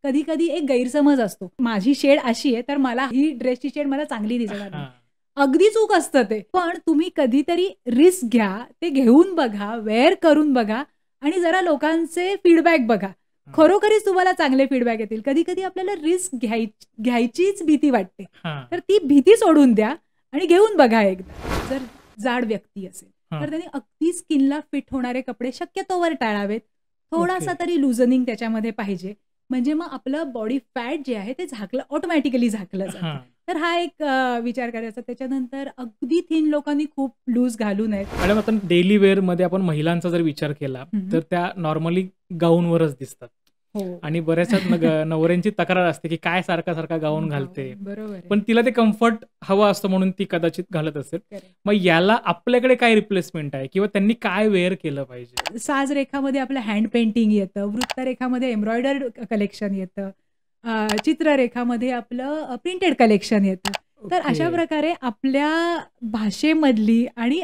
कधी कधी एक गैरसमज असतो, माझी शेड अशी आहे तर मला ही ड्रेसची शेड मला चांगली दिसणार नाही. अगदी चूक असतं ते. पण तुम्ही कधीतरी रिस्क घ्या, ते घेऊन बघा, वेअर करून बघा आणि जरा लोकांचे फीडबॅक बघा. खरोखरीच तुम्हाला चांगले फीडबॅक येतील. कधी-कधी आपल्याला रिस्क घ्यायचीच भीती वाटते. तर ती भीती सोडून द्या आणि घेऊन बघा एकदा. जर जाड व्यक्ती असेल तर त्यांनी अगदी स्किनला फिट होणारे कपडे शक्यतोवर टाळावेत. थोडासा तरी लुझनिंग त्याच्यामध्ये पाहिजे. म्हणजे मग आपलं बॉडी फॅट जे आहे ते ऑटोमॅटिकली झाकलं जातं. तर हा एक विचार करायचा. त्याच्यानंतर अगदी थिन लोकांनी खूप लूज घालू नयेत. मॅडम, आता डेली वेअर मध्ये आपण महिलांचा जर विचार केला तर त्या नॉर्मली गाऊनवरच दिसतात. आणि बऱ्याचशा नवऱ्यांची तक्रार असते की काय सारखा सारखा गाऊन घालते. बरोबर. पण तिला ते कम्फर्ट हवं असतं म्हणून ती कदाचित घालत असेल. मग याला आपल्याकडे काय रिप्लेसमेंट आहे किंवा त्यांनी काय वेअर केलं पाहिजे? साजरेखामध्ये आपलं हँड पेंटिंग येतं, वृत्तरेखामध्ये एम्ब्रॉयडर्ड कलेक्शन येतं, चित्ररेखामध्ये आपलं प्रिंटेड कलेक्शन येतं. तर अशा प्रकारे आपल्या भाषेमधली आणि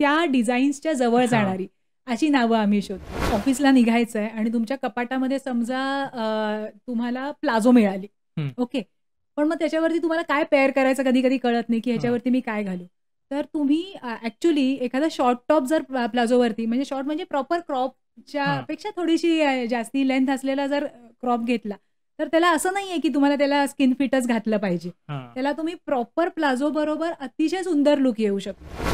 त्या डिझाईन्सच्या जवळ जाणारी अशी नावं आम्ही शोधतो. ऑफिसला निघायचं आहे आणि तुमच्या कपाटामध्ये समजा तुम्हाला प्लाझो मिळाली, ओके. पण मग त्याच्यावरती तुम्हाला काय पेअर करायचं कधी कधी कळत नाही की ह्याच्यावरती मी काय घालू. तर तुम्ही ऍक्च्युली एखादा शॉर्ट टॉप जर प्लाझोवरती, म्हणजे शॉर्ट म्हणजे प्रॉपर क्रॉपच्या पेक्षा थोडीशी जास्ती लेंथ असलेला जर क्रॉप घेतला तर त्याला असं नाहीये की तुम्हाला त्याला स्किन फिटच घातलं पाहिजे. त्याला तुम्ही प्रॉपर प्लाझो बरोबर अतिशय सुंदर लुक येऊ शकतो.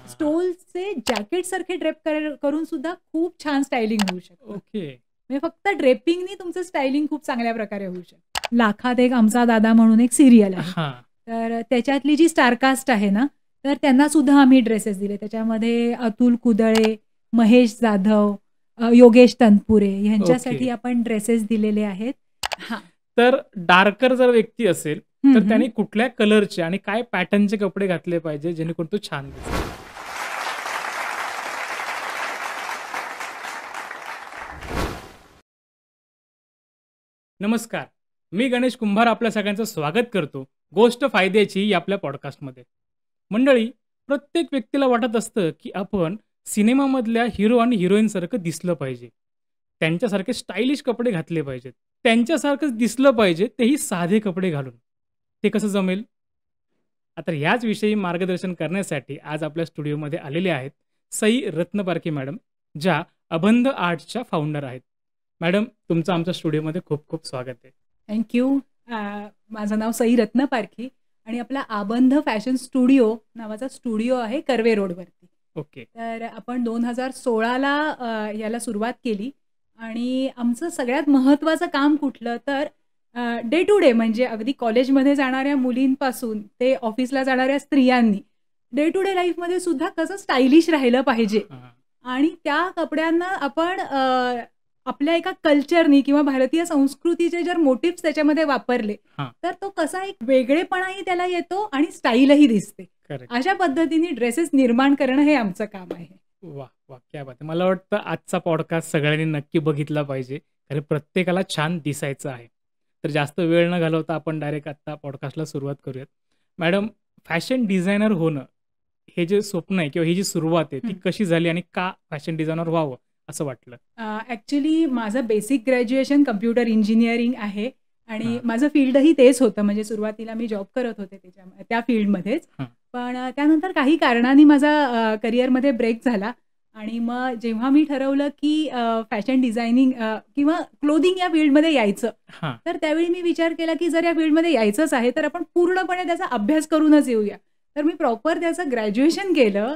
स्टोलचे जॅकेट सारखे ड्रेप करून सुद्धा खूप छान स्टायलिंग होऊ शकतं. ओके. म्हणजे फक्त ड्रेपिंगनी तुमचं स्टायलिंग खूप चांगल्या प्रकारे होऊ शकतं. लाखात एक आमचा दादा म्हणून एक सिरियल आहे, तर त्याच्यातली जी स्टारकास्ट आहे ना, तर त्यांना सुद्धा आम्ही ड्रेसेस दिले. त्याच्यामध्ये अतुल कुदळे, महेश जाधव, योगेश तनपुरे यांच्यासाठी आपण ड्रेसेस दिलेले आहेत. तर डार्कर जर व्यक्ती असेल तर त्यांनी कुठल्या कलरचे आणि काय पॅटर्नचे कपडे घातले पाहिजे जेणेकरून तो छान दिसेल? नमस्कार, मी गणेश कुंभार आपल्या सगळ्यांचं स्वागत करतो गोष्ट फायद्याची या आपल्या पॉडकास्टमध्ये. मंडळी, प्रत्येक व्यक्तीला वाटत असतं की आपण सिनेमामधल्या हिरो आणि हिरोईन सारखं दिसलं पाहिजे, त्यांच्यासारखे स्टायलिश कपडे घातले पाहिजेत, त्यांच्यासारखंच दिसलं पाहिजे तेही साधे कपडे घालून. ते कसं जमेल? आता ह्याच विषयी मार्गदर्शन करण्यासाठी आज आपल्या स्टुडिओमध्ये आलेले आहेत सई रत्नपारखी मॅडम, ज्या अबंध आर्ट्सच्या फाउंडर आहेत. मॅडम, तुमचं आमच्या स्टुडिओमध्ये खूप खूप स्वागत आहे. थँक्यू. माझं नाव सई रत्नपारखी आणि आपला आबंध फॅशन स्टुडिओ नावाचा स्टुडिओ आहे कर्वे रोडवरती. ओके. तर आपण 2016ला याला सुरुवात केली आणि आमचं सगळ्यात महत्त्वाचं काम कुठलं तर डे टू डे, म्हणजे अगदी कॉलेजमध्ये जाणाऱ्या मुलींपासून ते ऑफिसला जाणाऱ्या स्त्रियांनी डे टू डे लाईफमध्ये सुद्धा कसं स्टायलिश राहिलं पाहिजे आणि त्या कपड्यांना आपण आपल्या एका कल्चरनी किंवा भारतीय संस्कृतीचे जर मोटिव्स त्याच्यामध्ये वापरले तर तो कसा एक वेगळेपणाही त्याला येतो आणि स्टाईलही दिसते. अशा पद्धतीने ड्रेसेस निर्माण करणं हे आमचं काम आहे. वा वा, क्या बात आहे. मला वाटतं आजचा पॉडकास्ट सगळ्यांनी नक्की बघितला पाहिजे, कारण प्रत्येकाला छान दिसायचं आहे. तर जास्त वेळ न घालवता आपण डायरेक्ट आत्ता पॉडकास्टला सुरुवात करूयात. मॅडम, फॅशन डिझायनर होणं हे जे स्वप्न आहे किंवा ही जी सुरुवात आहे ती कशी झाली आणि का फॅशन डिझायनर व्हावं असं वाटलं? ॲक्च्युली माझं बेसिक ग्रॅज्युएशन कम्प्युटर इंजिनिअरिंग आहे आणि माझं फील्डही तेच होतं. म्हणजे सुरुवातीला मी जॉब करत होते त्या फील्डमध्येच. पण त्यानंतर काही कारणांनी माझा करिअरमध्ये ब्रेक झाला आणि मग जेव्हा मी ठरवलं की फॅशन डिझायनिंग किंवा क्लोदिंग या फील्डमध्ये यायचं, तर त्यावेळी मी विचार केला की जर या फील्डमध्ये यायचंच आहे तर आपण पूर्णपणे त्याचा अभ्यास करूनच येऊया. तर मी प्रॉपर त्याचं ग्रॅज्युएशन केलं.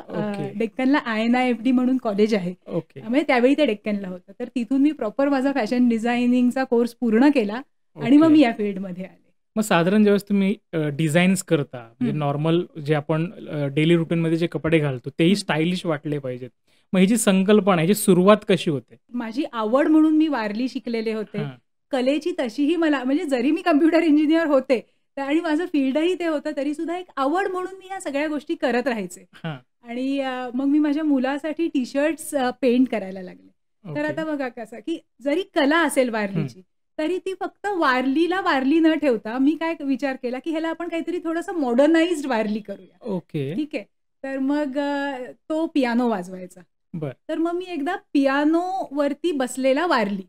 डेक्कनला INIFD म्हणून कॉलेज आहे, म्हणजे त्यावेळी ते डेक्कनला होतं. तर तिथून मी प्रॉपर माझा फॅशन डिझायनिंगचा कोर्स पूर्ण केला आणि मग मी या फील्डमध्ये आले. मग साधारण ज्यावेळेस तुम्ही डिझाईन्स करता, म्हणजे नॉर्मल जे आपण डेली रुटीनमध्ये जे कपडे घालतो तेही स्टायलिश वाटले पाहिजेत, मग ही जी संकल्पना, ह्याची सुरुवात कशी होते? माझी आवड म्हणून मी वारली शिकलेले होते. कलेची तशीही मला, म्हणजे जरी मी कम्प्युटर इंजिनियर होते आणि माझं फील्डही ते होतं तरी सुद्धा एक आवड म्हणून मी या सगळ्या गोष्टी करत राहायचे. आणि मग मी माझ्या मुलासाठी टी शर्ट्स पेंट करायला लागले. तर आता बघा कसं की जरी कला असेल वारलीची तरी ती फक्त वारलीला वारली न ठेवता मी काय विचार केला की ह्याला आपण काहीतरी थोडंसं मॉडर्नाइज्ड वारली करूया. ओके, ठीक आहे. तर मग तो पियानो वाजवायचा. तर मग मी एकदा पियानो वरती बसलेला वारली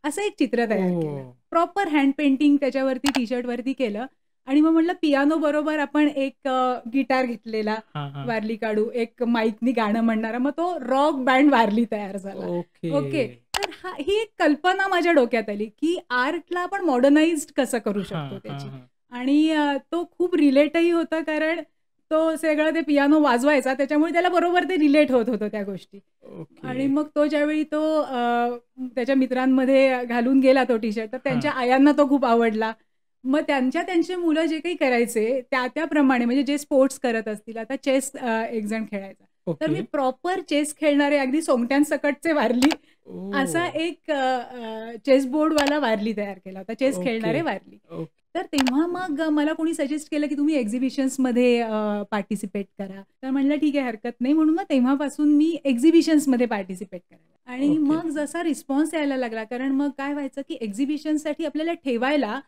असं एक चित्र तयार केलं. प्रॉपर हँड पेंटिंग त्याच्यावरती टी शर्टवरती केलं. आणि मग म्हटलं पियानो बरोबर आपण एक गिटार घेतलेला वारली काढू, एक माईकनी गाणं म्हणणारा, मग तो रॉक बँड वारली तयार झाला. ओके, तर ही एक कल्पना माझ्या डोक्यात आली की आर्टला आपण मॉडर्नाइज कसं करू शकतो त्याची. आणि तो खूप रिलेटही होता, कारण तो सगळं ते पियानो वाजवायचा, त्याच्यामुळे त्याला बरोबर ते रिलेट होत होतं त्या गोष्टी. आणि मग तो ज्यावेळी तो त्याच्या मित्रांमध्ये घालून गेला तो टी शर्ट, तर त्यांच्या आयांना तो खूप आवडला. मग त्यांचे मुलं जे काही करायचे त्याप्रमाणे, म्हणजे जे स्पोर्ट्स करत असतील, आता चेस एक जण खेळायचा, तर मी प्रॉपर चेस खेळणारे अगदी सोंगट्यांसकटचे वारली असा एक चेस बोर्डवाला वारली तयार केला होता, चेस खेळणारे वारली. तर तेव्हा मग मला कोणी सजेस्ट केलं की तुम्ही एक्झिबिशन्समध्ये पार्टिसिपेट करा. तर म्हणलं ठीक आहे, हरकत नाही. म्हणून मग तेव्हापासून मी एक्झिबिशन्समध्ये पार्टिसिपेट करायला. आणि मग जसा रिस्पॉन्स यायला लागला, कारण मग काय व्हायचं की एक्झिबिशनसाठी आपल्याला ठेवायला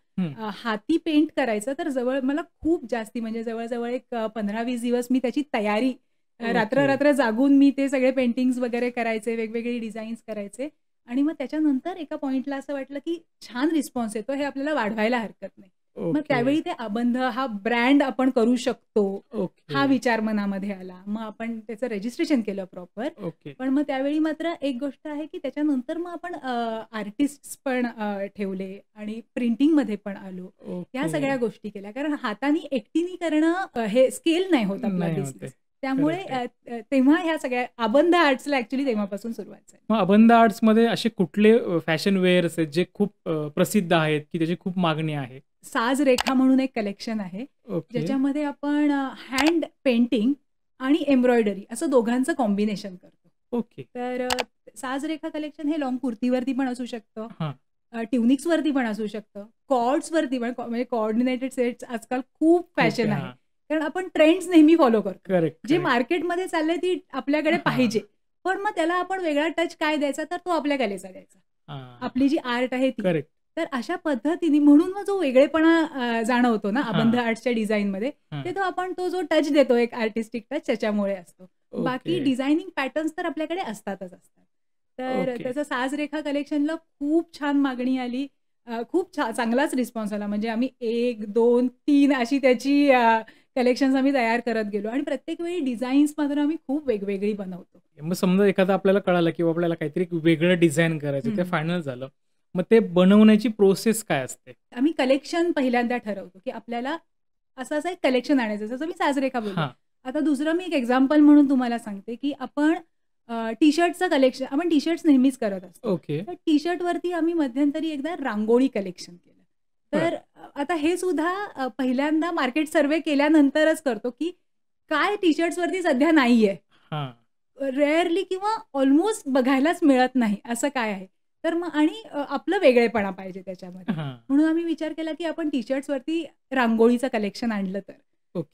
हाती पेंट करायचं, तर मला खूप जास्ती, म्हणजे जवळजवळ एक 15-20 दिवस मी त्याची तयारी, रात्र जागून मी ते सगळे पेंटिंग्स वगैरे करायचे, वेगवेगळे डिझाईन्स करायचे. आणि मग त्याच्यानंतर एका पॉइंटला असं वाटलं की छान रिस्पॉन्स येतो, हे आपल्याला वाढवायला हरकत नाही. मग त्यावेळी ते अबंध हा ब्रँड आपण करू शकतो, हा विचार मनामध्ये आला. मग आपण त्याचं रजिस्ट्रेशन केलं प्रॉपर. पण मग त्यावेळी मात्र एक गोष्ट आहे की त्याच्यानंतर मग आपण आर्टिस्ट पण ठेवले आणि प्रिंटिंगमध्ये पण आलो. या सगळ्या गोष्टी केल्या, कारण हाताने एकटीने करणं हे स्केल नाही होत आपला बिझनेस. त्यामुळे तेव्हा ह्या सगळ्या अबंध आर्ट्सला ऍक्च्युली तेव्हापासून सुरुवात झाली. मग अबंध आर्ट्समध्ये असे कुठले फॅशन वेअर्स आहेत जे खूप प्रसिद्ध आहेत, की त्याची खूप मागणी आहे? साज रेखा म्हणून एक कलेक्शन आहे, ज्याच्यामध्ये आपण हँड पेंटिंग आणि एम्ब्रॉयडरी असं दोघांचं कॉम्बिनेशन करतो. तर साज रेखा कलेक्शन हे लॉंग कुर्तीवरती पण असू शकतं, ट्युनिक्सवरती पण असू शकतं, कॉर्ड्सवरती पण, म्हणजे कोऑर्डिनेटेड सेट्स आजकाल खूप फॅशन आहे, कारण आपण ट्रेंड्स नेहमी फॉलो करतो. जे मार्केटमध्ये चाललंय ती आपल्याकडे पाहिजे, पण मग त्याला आपण वेगळा टच काय द्यायचा, तर तो आपल्या कलेचा द्यायचा, आपली जी आर्ट आहे ती. तर अशा पद्धतीने, म्हणून मग जो वेगळेपणा जाणवतो ना अबंध आर्ट्सच्या डिझाईनमध्ये, ते तो आपण तो जो टच देतो, एक आर्टिस्टिक टच, त्याच्यामुळे असतो. बाकी डिझायनिंग पॅटर्न्स तर आपल्याकडे असतातच असतात. तर त्याचं साज रेखा कलेक्शनला खूप छान मागणी आली, खूप चांगलाच रिस्पॉन्स आला. म्हणजे आम्ही 1, 2, 3 अशी त्याची कलेक्शन्स आम्ही तयार करत गेलो, आणि प्रत्येक वेळी डिझाईन्स मात्र आम्ही खूप वेगवेगळी बनवतो. मग समजा एखादं आपल्याला कळालं की आपल्याला काहीतरी वेगळं डिझाईन करायचं, ते फायनल झालं, मग ते बनवण्याची प्रोसेस काय असते? आम्ही कलेक्शन पहिल्यांदा ठरवतो की आपल्याला असं एक कलेक्शन आणायचं, जसं मी साज रेखा बोलतो. आता दुसरं मी एक एक्झाम्पल म्हणून तुम्हाला सांगते की आपण टी शर्टचं कलेक्शन, आपण टी शर्ट्स नेहमीच करत असतो. तर टी शर्टवरती आम्ही मध्यंतरी एकदा रांगोळी कलेक्शन केलं. तर आता हे सुद्धा पहिल्यांदा मार्केट सर्वे केल्यानंतरच करतो की काय टी शर्ट्सवरती सध्या नाहीये, रेअरली किंवा ऑलमोस्ट बघायलाच मिळत नाही, असं काय आहे. तर मग आणि आपलं वेगळेपणा पाहिजे त्याच्यामध्ये, म्हणून आम्ही विचार केला की आपण टी शर्ट्सवरती रांगोळीचं कलेक्शन आणलं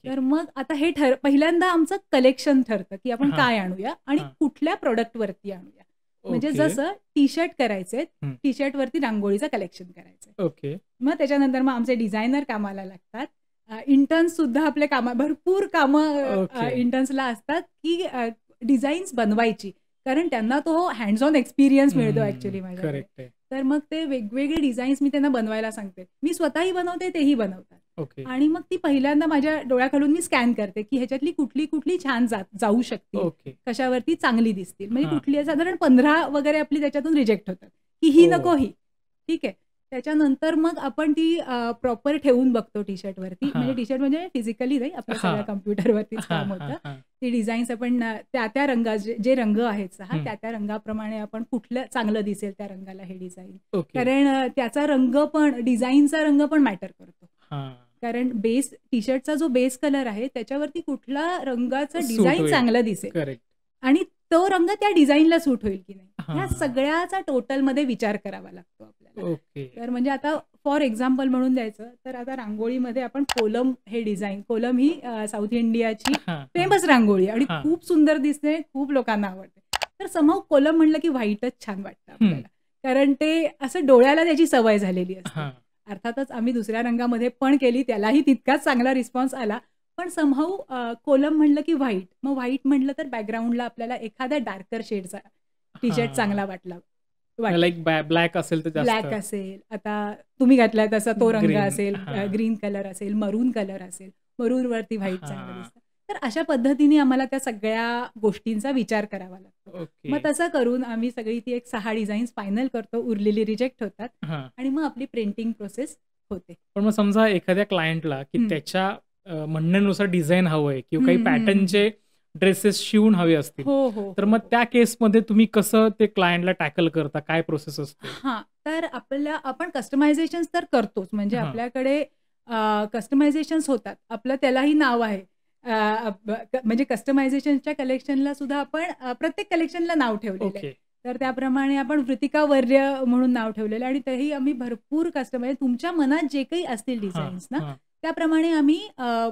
तर मग आता हे पहिल्यांदा आमचं कलेक्शन ठरतं की आपण काय आणूया आणि कुठल्या प्रोडक्टवरती आणूया. म्हणजे जसं टी शर्ट करायचे, टी शर्टवरती रांगोळीचं कलेक्शन करायचं. मग त्याच्यानंतर मग आमचे डिझायनर कामाला लागतात, इंटर्न्स सुद्धा आपले भरपूर कामं इंटर्न्सला असतात की डिझाईन्स बनवायची, कारण त्यांना तो हँड्स ऑन एक्सपिरियन्स मिळतो ऍक्च्युली माझ्याकडे. तर मग ते वेगवेगळे डिझाईन्स मी त्यांना बनवायला सांगते, मी स्वतःही बनवते, तेही बनवतात. आणि मग ती पहिल्यांदा माझ्या डोळ्याखालून मी स्कॅन करते की ह्याच्यातली कुठली छान जाऊ शकते, कशावरती चांगली दिसतील. म्हणजे कुठली, साधारण 15 वगैरे आपली त्याच्यातून रिजेक्ट होतात की ही नको, ही ठीक आहे. त्याच्यानंतर मग आपण ती प्रॉपर ठेवून बघतो टी शर्टवरती, म्हणजे टी शर्ट म्हणजे फिजिकली नाही, आपल्या सगळ्या कम्प्युटरवरतीच काम होतं. ती डिझाईन्स आपण त्या रंगा, जे रंग आहेत त्या रंगाप्रमाणे आपण कुठलं चांगलं दिसेल त्या रंगाला हे डिझाईन, कारण त्याचा रंग पण, डिझाईनचा रंग पण मॅटर करतो. कारण बेस, टी शर्टचा जो बेस कलर आहे त्याच्यावरती कुठला रंगाचं डिझाईन चांगलं दिसेल आणि तो रंग त्या डिझाईनला सूट होईल की नाही, ह्या सगळ्याचा टोटलमध्ये विचार करावा लागतो आपल्याला. तर म्हणजे आता फॉर एक्झाम्पल म्हणून द्यायचं तर आता रांगोळीमध्ये आपण कोलम हे डिझाईन, कोलम ही साऊथ इंडियाची फेमस रांगोळी आणि खूप सुंदर दिसते, खूप लोकांना आवडते. तर समहाऊ कोलम म्हणलं की व्हाईटच छान वाटतं आपल्याला, कारण ते असं डोळ्याला त्याची सवय झालेली असते. अर्थातच आम्ही दुसऱ्या रंगामध्ये पण केली, त्यालाही तितकाच चांगला रिस्पॉन्स आला, पण समहाऊ कोलम म्हणलं की व्हाईट, मग व्हाईट म्हटलं तर बॅकग्राऊंडला आपल्याला एखाद्या डार्कर शेडचा टी शर्ट चांगला वाटला, वाटतं. लाईक ब्लॅक असेल तर जास्त ब्लॅक असेल, आता तुम्ही घातलाय तसा तो रंग ग्रीन. असेल, हां. ग्रीन कलर असेल, मरून कलर असेल, मरूनवरती व्हाईट चांगलं हां. दिसतं. तर अशा पद्धतीने आम्हाला त्या सगळ्या गोष्टींचा विचार करावा लागतो. ओके. मग तसं करून आम्ही सगळी ती एक 6 डिझाईन्स फायनल करतो, उरलेली रिजेक्ट होतात हां. आणि मग आपली प्रिंटिंग प्रोसेस होते. पण मग समजा एखाद्या क्लायंटला की हं. त्याच्या म्हणण्यानुसार डिझाइन हवंय किंवा काही हं, हं, हं, पॅटर्नचे ड्रेसेस शिवून हवे असतील, हो, हो, तर हो, मग हो. त्या केसमध्ये तुम्ही कसं ते क्लायंटला टॅकल करता? काय प्रोसेस असते? हां, तर आपण कस्टमायझेशन्स तर करतोच. म्हणजे हां. आपल्याकडे कस्टमायझेशन्स होतात. आपलं त्यालाही नाव आहे. म्हणजे कस्टमायझेशनच्या कलेक्शनला सुद्धा आपण प्रत्येक कलेक्शनला नाव ठेवलेलं आहे. ओके. तर त्याप्रमाणे आपण वृतिका वर्य म्हणून नाव ठेवलेलं आहे आणि तेही आम्ही भरपूर कस्टमाइज तुमच्या मनात जे काही असतील हां, डिझाईन्स ना, हां. त्याप्रमाणे आम्ही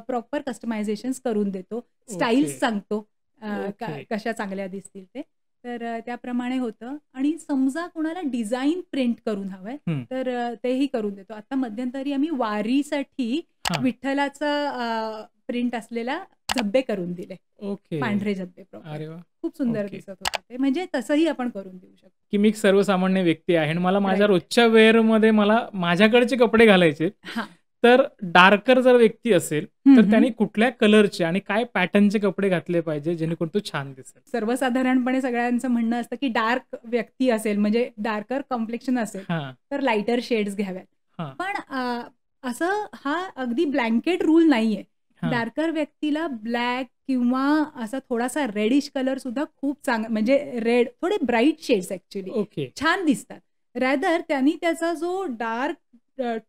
प्रॉपर कस्टमायझेशन्स करून देतो. ओके. स्टाईल्स सांगतो ओके. कशा चांगल्या दिसतील ते. तर त्याप्रमाणे होतं आणि समजा कोणाला डिझाइन प्रिंट करून हवंय, हं. तर तेही करून देतो. आता मध्यंतरी आम्ही वारीसाठी हां. विठ्ठलाचं प्रिंट असलेला झब्बे करून दिले. ओके. पांढरे झब्बे प्रॉपर. अरे वाह! खूप सुंदर ओके. दिसत होतं ते. म्हणजे तसंही आपण करून देऊ शकतो. की मी एक सर्वसामान्य व्यक्ती आहे आणि मला माझ्या राइट. रोजच्या वेअरमध्ये मला माझ्याकडचे कपडे घालायचे. हां. तर डार्कर जर व्यक्ती असेल, हं, तर हं. त्याने कुठल्या कलरचे आणि काय पॅटर्नचे कपडे घातले पाहिजे जेणेकरून तो छान दिसेल? सर्वसाधारणपणे सगळ्यांचं म्हणणं असतं, की डार्क व्यक्ती असेल म्हणजे डार्कर कॉम्प्लेक्शन असेल, हां, तर लाइटर शेड्स घ्याव्यात. हां, पण असं हा अगदी ब्लँकेट रूल नाहीये. हां. डार्कर व्यक्तीला ब्लॅक किंवा असा थोडासा रेडिश कलर सुद्धा खूप म्हणजे रेड थोडे ब्राईट शेड्स ॲक्चुअली ओके. छान दिसतात. रॅदर त्यांनी त्याचा जो डार्क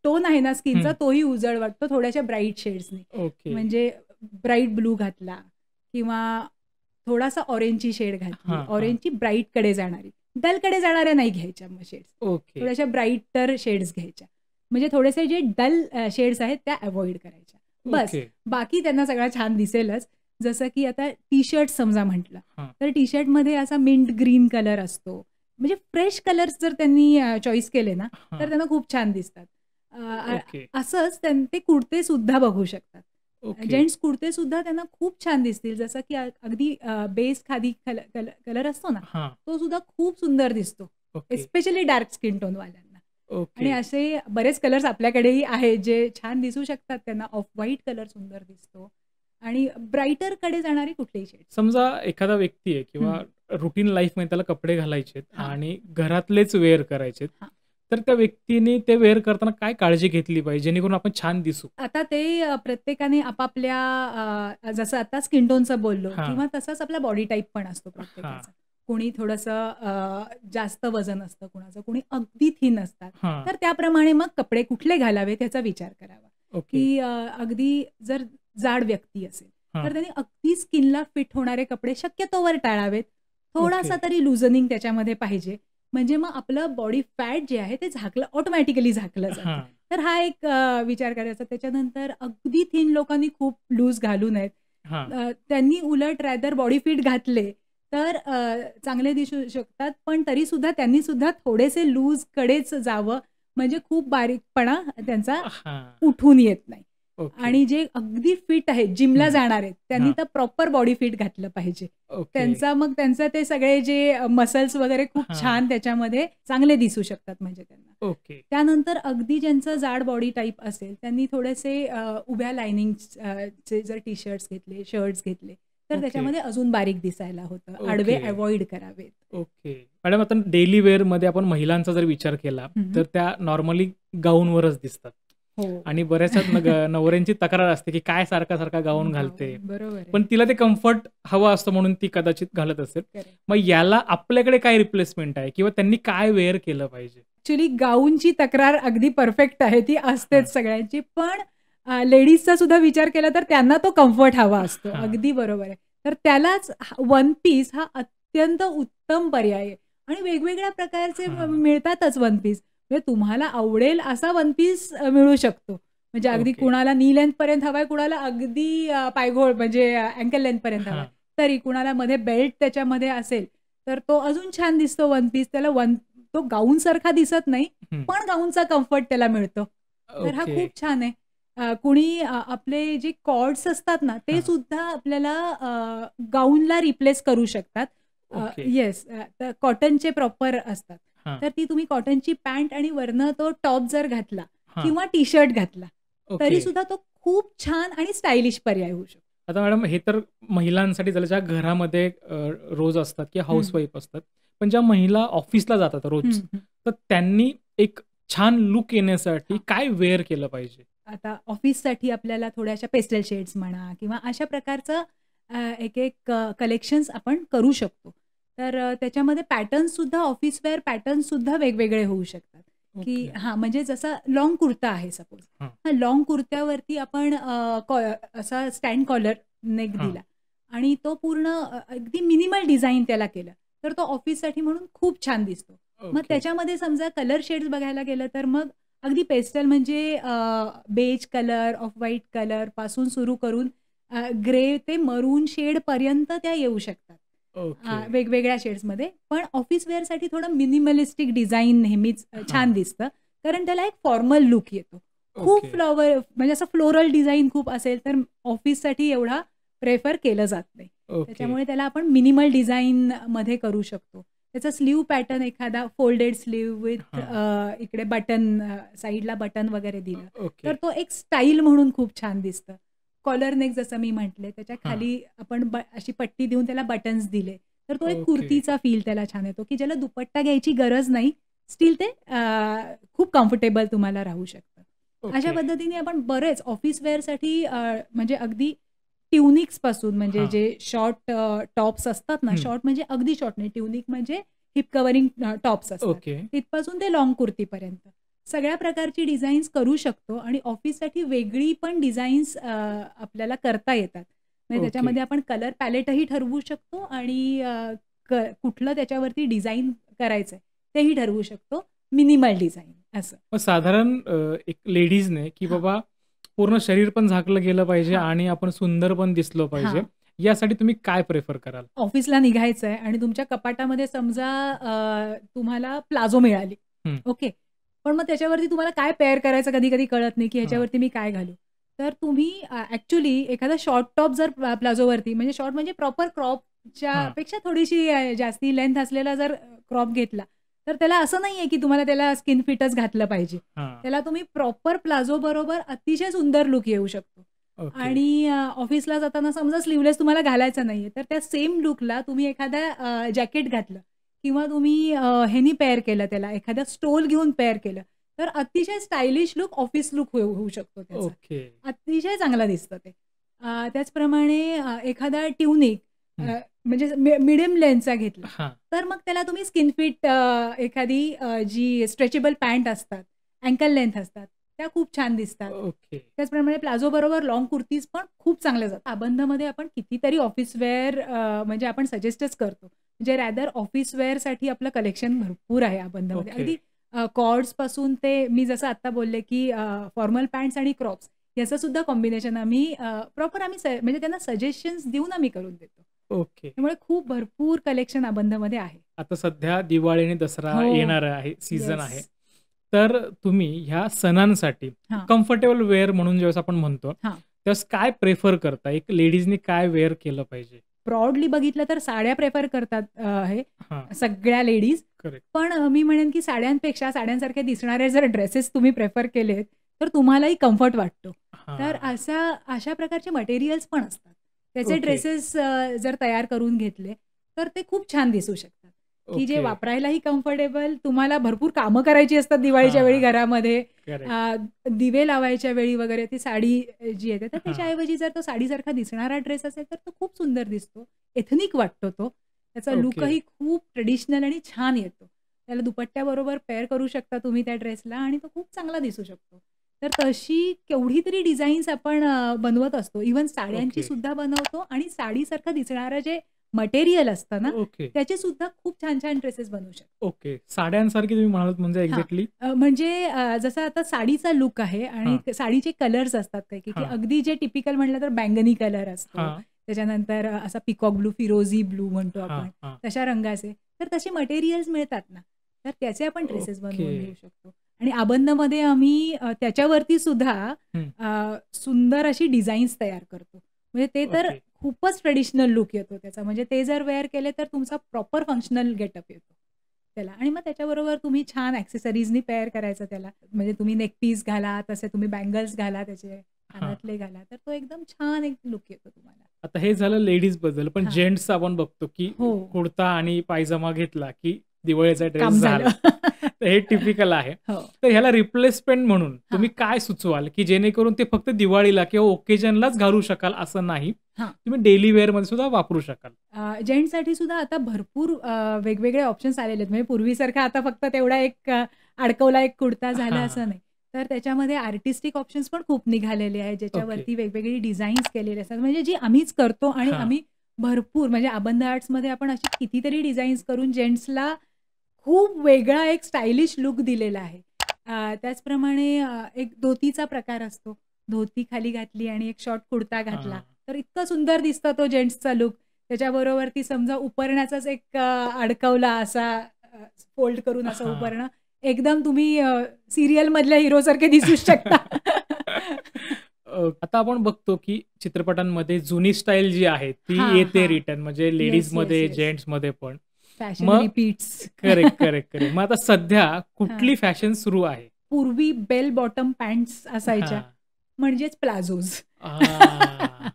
टोन आहे ना स्किनचा हं. तोही उजळ वाटतो थोड्याशा ब्राईट शेड्सनी. ओके. म्हणजे ब्राईट ब्लू घातला किंवा थोडासा ऑरेंजची शेड घातली. हां, हां. ऑरेंजची ब्राईटकडे जाणारी. डलकडे जाणाऱ्या नाही घ्यायच्या मग शेड्स. ओके. थोड्याशा ब्राईटर शेड्स घ्यायच्या. म्हणजे थोडेसे जे डल शेड्स आहेत त्या अव्हॉइड करायच्या. बस. ओके. बाकी त्यांना सगळा छान दिसेलच. जसं की आता टी-शर्ट समजा म्हटलं, हां. तर टी-शर्टमध्ये असा मिंट ग्रीन कलर असतो. म्हणजे फ्रेश कलर्स जर त्यांनी चॉईस केले ना, तर हां. त्यांना खूप छान दिसतात. ओके. असंच ते कुर्ते सुद्धा बघू शकतात. ओके. जेंट्स कुर्ते सुद्धा त्यांना खूप छान दिसतील. जसं की अगदी बेस खादी कलर असतो ना, हां. तो सुद्धा खूप सुंदर दिसतो. ओके. एस्पेशली डार्क स्किन टोनवाल्यांना. आणि ओके. असे बरेच कलर्स आपल्याकडेही आहेत जे छान दिसू शकतात त्यांना. ऑफ व्हाईट कलर सुंदर दिसतो आणि ब्राईटरकडे जाणारी कुठलीही शेड. समजा एखादा व्यक्ती आहे किंवा रुटीन लाईफमध्ये त्याला कपडे घालायचेत हां. आणि घरातलेच वेअर करायचेत. हां. तर त्या व्यक्तीने ते वेअर करताना काय काळजी घेतली पाहिजे जेणेकरून आपण छान दिसू? आता ते प्रत्येकाने आपापल्या जसं आता स्किन टोनचं बोललो हां. किंवा तसाच आपला बॉडी टाइप पण असतो हां. प्रत्येकाचा. कोणी थोडंसं जास्त वजन असतं कुणाचं, कोणी अगदी थिन असतात. हां. तर त्याप्रमाणे मग कपडे कुठले घालावे त्याचा विचार करावा. ओके. की अगदी जर जाड व्यक्ती असेल, हां. तर त्यांनी अगदी स्किनला फिट होणारे कपडे शक्यतोवर टाळावेत. थोडासा ओके. तरी लुझनिंग त्याच्यामध्ये पाहिजे. म्हणजे मग आपलं बॉडी फॅट जे आहे ते ऑटोमॅटिकली झाकलं जातं. हां. तर हा एक विचार करायचा. त्याच्यानंतर अगदी थिन लोकांनी खूप लूज घालू नयेत. हां. त्यांनी उलट रॅदर बॉडी फिट घातले तर चांगले दिसू शकतात. पण तरीसुद्धा त्यांनी सुद्धा थोडेसे लूजकडेच जावं. म्हणजे खूप बारीकपणा त्यांचा हां. उठून येत नाही. ओके. आणि जे अगदी फिट आहेत, जिमला हं. जाणार आहेत, त्यांनी हां. तर प्रॉपर बॉडी फिट घातलं पाहिजे. ओके. त्यांचं ते सगळे जे मसल्स वगैरे खूप हां. छान त्याच्यामध्ये चांगले दिसू शकतात म्हणजे त्यांना. ओके. त्यानंतर अगदी ज्यांचं जाड बॉडी टाइप असेल, त्यांनी थोडेसे उभ्या लाइनिंगचे जर टी-शर्ट्स घेतले, शर्ट्स घेतले, तर ओके. त्याच्यामध्ये अजून बारीक दिसायला होतं. आडवे ओके. अव्हॉइड करावेत. ओके. मॅडम आता डेली वेअरमध्ये आपण महिलांचा जर विचार केला, हं. तर त्या नॉर्मली गाऊनवरच दिसतात. हो. आणि बऱ्याचशा नवऱ्यांची तक्रार असते, की काय सारखा गाऊन घालते. बरोबर आहे. पण तिला ते कम्फर्ट हवं असतं म्हणून ती कदाचित घालत असेल. करेक्ट. मग याला आपल्याकडे काय रिप्लेसमेंट आहे किंवा त्यांनी काय वेअर केलं पाहिजे? ॲक्चुअली गाऊनची तक्रार अगदी परफेक्ट आहे. ती हां. असतेच सगळ्यांची. पण लेडीजचा सुद्धा विचार केला तर त्यांना तो कम्फर्ट हवा असतो. हां. अगदी बरोबर आहे. तर त्यालाच वन पीस हा अत्यंत उत्तम पर्याय आहे आणि वेगवेगळ्या प्रकारचे हां. मिळतातच वन पीस. म्हणजे तुम्हाला आवडेल असा वन पीस मिळू शकतो. म्हणजे अगदी ओके. कुणाला नी लेंथपर्यंत हवाय, कुणाला अगदी पायघोळ म्हणजे अँकल लेंथपर्यंत हवाय. हां. तरी कुणाला मध्ये बेल्ट त्याच्यामध्ये असेल, तर तो अजून छान दिसतो वन पीस. तो गाऊनसारखा दिसत नाही, हं. पण गाऊनचा कम्फर्ट त्याला मिळतो. तर हा ओके. खूप छान आहे. कुणी आपले जे कॉर्ड्स असतात ना, ते हां. सुद्धा आपल्याला गाऊनला रिप्लेस करू शकतात. ओके. येस. तर कॉटनचे प्रॉपर असतात. हां. तर ती तुम्ही कॉटनची पॅन्ट आणि वरनं तो टॉप जर घातला हां. किंवा टी शर्ट घातला ओके. तरी सुद्धा तो खूप छान आणि स्टायलिश पर्याय होऊ शकतो. आता मॅडम हे तर महिलांसाठी झालं, ज्या घरामध्ये रोज असतात किंवा हाऊसवाईफ असतात. पण ज्या महिला ऑफिसला जातात रोज, तर त्यांनी एक छान लूक येण्यासाठी हां. काय वेअर केलं पाहिजे? आता ऑफिससाठी आपल्याला थोड्याशा पेस्टल शेड्स म्हणा किंवा अशा प्रकारचं एक कलेक्शन्स आपण करू शकतो. तर त्याच्यामध्ये पॅटर्न्ससुद्धा ऑफिस वेअर पॅटर्न्ससुद्धा वेगवेगळे होऊ शकतात, की ओके. हां, म्हणजे जसा लाँग कुर्ता आहे सपोज. हां. हां, लाँग कुर्त्यावरती आपण असा स्टँड कॉलर नेक हां. दिला आणि तो पूर्ण अगदी मिनिमल डिझाइन त्याला केलं, तर तो ऑफिससाठी म्हणून खूप छान दिसतो. मग ओके. त्याच्यामध्ये समजा कलर शेड्स बघायला गेलं तर मग अगदी पेस्टल म्हणजे बेज कलर, ऑफ व्हाईट कलरपासून सुरू करून ग्रे ते मरून शेडपर्यंत त्या येऊ शकतात. ओके. वेगवेगळ्या शेड्समध्ये. पण ऑफिस वेअरसाठी थोडं मिनिमलिस्टिक डिझाइन नेहमीच छान हां. दिसतं. कारण त्याला एक फॉर्मल लूक येतो. खूप ओके. फ्लॉवर म्हणजे असं फ्लोरल डिझाइन खूप असेल तर ऑफिससाठी एवढा प्रेफर केलं जात नाही. ओके. त्याच्यामुळे त्याला आपण मिनिमल डिझाइनमध्ये करू शकतो. त्याचा स्लीव्ह पॅटर्न एखादा फोल्डेड स्लीव्ह विथ इकडे बटन साइडला बटन वगैरे दिलं, ओके. तर तो एक स्टाईल म्हणून खूप छान दिसतं. कॉलर नेक जसं मी म्हटले, त्याच्या हां. खाली आपण अशी पट्टी देऊन त्याला बटन्स दिले, तर तो एक ओके. कुर्तीचा फील त्याला छान येतो, की ज्याला दुपट्टा घ्यायची गरज नाही. स्टिल ते खूप कम्फर्टेबल तुम्हाला राहू शकतं. अशा ओके. पद्धतीने आपण बरेच ऑफिस वेअरसाठी म्हणजे अगदी ट्युनिक्सपासून म्हणजे हां. जे शॉर्ट टॉप्स असतात ना, हं. शॉर्ट म्हणजे अगदी शॉर्ट नाही, ट्युनिक म्हणजे हिप कव्हरिंग टॉप्स असतात. ओके. तिथपासून ते लाँग कुर्तीपर्यंत. सगळ्या प्रकारची डिझाईन्स करू शकतो आणि ऑफिससाठी वेगळी पण डिझाईन्स आपल्याला करता येतात. म्हणजे ओके. त्याच्यामध्ये आपण कलर पॅलेटही ठरवू शकतो आणि कुठलं त्याच्यावरती डिझाइन करायचंय तेही ठरवू शकतो. मिनिमल डिझाइन असं. मग साधारण एक लेडीजने की हां. बाबा पूर्ण शरीर पण झाकलं गेलं पाहिजे हां. आणि आपण सुंदर पण दिसलो पाहिजे. हां. यासाठी तुम्ही काय प्रिफर कराल? ऑफिसला निघायचंय आणि तुमच्या कपाटामध्ये समजा तुम्हाला प्लाझो मिळाली. हं. ओके. पण मग त्याच्यावरती तुम्हाला काय पेअर करायचं कधी-कधी कळत नाही, की हां. ह्याच्यावरती मी काय घालू? तर तुम्ही ॲक्चुअली एखादा शॉर्ट टॉप जर प्लाझोवरती म्हणजे शॉर्ट म्हणजे प्रॉपर क्रॉपच्या हां. पेक्षा थोडीशी जास्ती लेंथ असलेला जर क्रॉप घेतला, तर त्याला असं नाहीये, की तुम्हाला त्याला स्किन फिटच घातलं पाहिजे. हां. त्याला तुम्ही प्रॉपर प्लाझो बरोबर अतिशय सुंदर लूक येऊ शकतो. ओके. आणि ऑफिसला जाताना समजा स्लीव्हलेस तुम्हाला घालायचं नाहीये, तर त्या सेम लूकला तुम्ही एखादा जॅकेट घातलं किंवा तुम्ही ह्यानी पेअर केलं त्याला, एखादा स्टोल घेऊन पेअर केलं, तर अतिशय स्टायलिश लूक ऑफिस लूक होऊ शकतो त्याचा. ओके. अतिशय चांगलं दिसतं ते. त्याचप्रमाणे एखादा ट्युनिक हं. म्हणजे मीडियम लेंथचा घेतला, हां. तर मग त्याला तुम्ही स्किन फिट एखादी जी स्ट्रेचेबल पॅन्ट असतात, अँकल लेंथ असतात, त्या खूप छान दिसतात. ओके. त्याचप्रमाणे प्लाझो बरोबर लाँग कुर्तीज पण खूप चांगल्या जातात. आबंधमध्ये आपण कितीतरी ऑफिस वेअर म्हणजे आपण सजेस्टच करतो. म्हणजे रॅदर ऑफिस वेअरसाठी आपलं कलेक्शन भरपूर आहे आबंधमध्ये. ओके. अगदी कॉर्ड्सपासून ते मी जसं आत्ता बोलले, की फॉर्मल पॅन्ट्स आणि क्रॉप्स याचं सुद्धा कॉम्बिनेशन आम्ही प्रॉपर आम्ही म्हणजे त्यांना सजेशन्स देऊन आम्ही करून देतो. ओके. त्यामुळे खूप भरपूर कलेक्शन आबंधमध्ये आहे. आता सध्या दिवाळी आणि दसरा हो. येणार आहे, सीझन आहे. येस. तर तुम्ही ह्या सणांसाठी हां. कम्फर्टेबल वेअर म्हणून ज्यावेळेस आपण म्हणतो, हां. त्यावेळेस काय प्रिफर करता? एक लेडीजनी काय वेअर केलं पाहिजे? ब्रॉडली बघितलं तर साड्या प्रेफर करतात हे हां. सगळ्या लेडीज. करेक्ट. पण मी म्हणेन की साड्यांपेक्षा साड्यांसारखे दिसणारे जर ड्रेसेस तुम्ही प्रेफर केलेत, तर तुम्हालाही कम्फर्ट वाटतो. तर हां. अशा प्रकारचे मटेरियल्स पण असतात. त्याचे ओके. ड्रेसेस जर तयार करून घेतले, तर ते खूप छान दिसू शकतात. की जे ओके. वापरायलाही कम्फर्टेबल, तुम्हाला भरपूर कामं करायची असतात दिवाळीच्या वेळी हां. घरामध्ये. करेक्ट. दिवे लावायच्या वेळी वगैरे ती साडी जी येते, तर हां. त्याच्याऐवजी जर तो साडीसारखा दिसणारा ड्रेस असेल, तर तो खूप सुंदर दिसतो. एथनिक वाटतो तो. त्याचा ओके. लूकही खूप ट्रेडिशनल आणि छान येतो. त्याला दुपट्ट्याबरोबर पेअर करू शकता तुम्ही त्या ड्रेसला आणि तो खूप चांगला दिसू शकतो. तर तशी केवढी तरी डिझाईन्स आपण बनवत असतो. इव्हन साड्यांची ओके. सुद्धा बनवतो आणि साडीसारखं दिसणारं जे मटेरियल असतं ना, ओके. त्याचे सुद्धा खूप छान-छान ड्रेसेस बनवू शकतो. ओके. साड्यांसारखी तुम्ही म्हणालात म्हणजे हां. एक्झॅक्टली? म्हणजे जसं आता साडीचा लूक आहे आणि हां. साडीचे कलर्स असतात काही की हां. अगदी जे टिपिकल म्हटलं तर बैंगनी कलर असतो. हां. त्याच्यानंतर असा पिकॉक ब्लू, फिरोझी ब्लू म्हणतो हां. आपण. हां. तशा रंगाचे. तर तसे मटेरियल्स मिळतात ना, तर त्याचे आपण ड्रेसेस बनवून ओके. घेऊ शकतो. आणि आबंधमध्ये आम्ही त्याच्यावरती सुद्धा हं. सुंदर अशी डिझाईन्स तयार करतो. म्हणजे ते तर ओके. खूपच ट्रेडिशनल लूक येतो त्याचा. म्हणजे ते जर वेअर केले तर तुमचा प्रॉपर फंक्शनल गेटअप येतो. त्याला. आणि मग त्याच्याबरोबर तुम्ही छान ॲक्सेसरीजनी पेअर करायचं त्याला. म्हणजे तुम्ही नेक पीस घाला, तसे तुम्ही बँगल्स घाला, त्याचे हां. कानातले घाला, तर तो एकदम छान एक लुक येतो तुम्हाला. आता हे झालं लेडीजबद्दल. पण हां. जेंट्सचं आपण बघतो, की हो. कुर्ता आणि पायजामा घेतला, की दिवाळीचा ड्रेस काम झालं. झाला. तर हे टिपिकल आहे. हो. तर ह्याला रिप्लेसमेंट म्हणून हां. तुम्ही काय सुचवाल, की जेणेकरून ते फक्त दिवाळीला किंवा ओकेजनलाच घालू शकाल असं नाही. हां. तुम्ही डेली वेअरमध्ये सुद्धा वापरू शकाल? जेंट्ससाठी सुद्धा आता भरपूर वेगवेगळे ऑप्शन्स आलेले आहेत. म्हणजे पूर्वीसारखा आता फक्त तेवढा एक अडकवला एक कुर्ता झाला हां. असं नाही. तर त्याच्यामध्ये आर्टिस्टिक ऑप्शन्स पण खूप निघालेले आहेत, ओके. ज्याच्यावरती वेगवेगळी डिझाईन्स केलेले असतात. म्हणजे जी आम्हीच करतो आणि हां. आम्ही भरपूर म्हणजे अबंध आर्ट्समध्ये आपण अशी कितीतरी डिझाईन्स करून जेंट्सला खूप वेगळा एक स्टायलिश लुक दिलेला आहे. त्याचप्रमाणे एक धोतीचा प्रकार असतो. धोती खाली घातली आणि एक शॉर्ट कुर्ता घातला, हां. तर इतकं सुंदर दिसतं तो जेंट्सचा लुक. त्याच्याबरोबर ती समजा उपरण्याचाच एक अडकवला असा फोल्ड करून असं हां. उपरणं. एकदम तुम्ही सीरियलमधल्या हिरोसारखे दिसू शकता. आता आपण बघतो, की चित्रपटांमध्ये जुनी स्टाईल जी आहे ती हां, येते हां. रिटर्न म्हणजे येस, येस, लेडीजमध्ये, येस. जेंट्समध्ये पण. फॅशन मग रिपीट्स. Correct, correct, correct. मग आता सध्या हां. कुठली फॅशन सुरू आहे? पूर्वी बेल बॉटम पॅन्ट्स असायच्या, हां. म्हणजेच प्लाझोज. हां.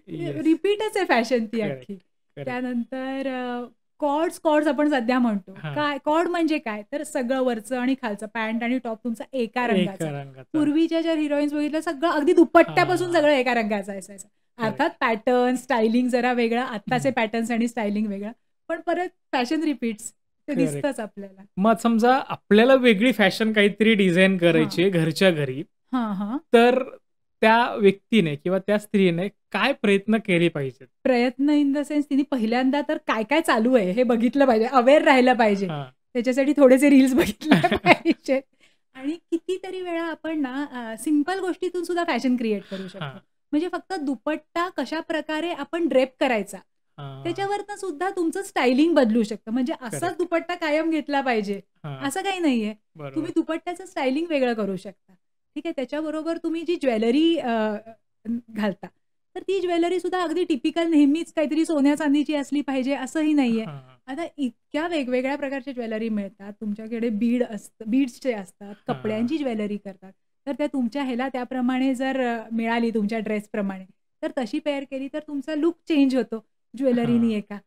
येस. रिपीटच आहे फॅशन ती करेक्ट, अख्खी. करेक्ट. त्यानंतर कॉर्ड्स आपण सध्या म्हणतो. हां. काय कॉर्ड म्हणजे काय? तर सगळं वरचं आणि खालचं पॅन्ट आणि टॉप तुमचा एका एका रंगाचा. रंगाचा. पूर्वीच्या ज्या हिरोईन्स बघितल्या सगळं अगदी दुपट्ट्यापासून हां. सगळं एका रंगाचं असायचं. करेक्ट. अर्थात पॅटर्न, स्टायलिंग जरा वेगळं, आत्ताचे हं. पॅटर्न्स आणि स्टायलिंग वेगळं. पण परत फॅशन रिपीट्स ते करेक्ट. दिसतंच आपल्याला. मग समजा आपल्याला वेगळी फॅशन काहीतरी डिझाइन करायची हां. आहे घरच्या घरी, हां, हां. तर त्या व्यक्तीने किंवा त्या स्त्रीने काय प्रयत्न केले पाहिजेत? प्रयत्न इन द सेन्स तिने पहिल्यांदा तर काय-काय चालू आहे हे बघितलं पाहिजे. अवेअर राहिलं पाहिजे. हां. त्याच्यासाठी थोडेसे रील्स बघितले पाहिजेत. आणि कितीतरी वेळा आपण ना सिंपल गोष्टीतून सुद्धा फॅशन क्रिएट करू शकतो. हां. म्हणजे फक्त दुपट्टा कशाप्रकारे आपण ड्रेप करायचा, हां. त्याच्यावरनं सुद्धा तुमचं स्टायलिंग बदलू शकतं. म्हणजे असाच करेक्ट. दुपट्टा कायम घेतला पाहिजे, हां. असं काही नाहीये. बरोबर. तुम्ही दुपट्ट्याचं स्टायलिंग वेगळं करू शकता. ठीक आहे. त्याच्याबरोबर तुम्ही जी ज्वेलरी घालता, तर ती ज्वेलरी सुद्धा अगदी टिपिकल नेहमीच काहीतरी सोन्या-चांदीची असली पाहिजे असंही नाहीये. हां. आता इतक्या वेगवेगळ्या प्रकारच्या ज्वेलरी मिळतात. तुमच्याकडे बीड्सचे असतात, हां. कपड्यांची ज्वेलरी करतात. तर त्या तुमच्या ह्याला त्याप्रमाणे जर मिळाली तुमच्या ड्रेसप्रमाणे, तर तशी पेअर केली तर तुमचा लूक चेंज होतो ज्वेलरीनी हां. एका.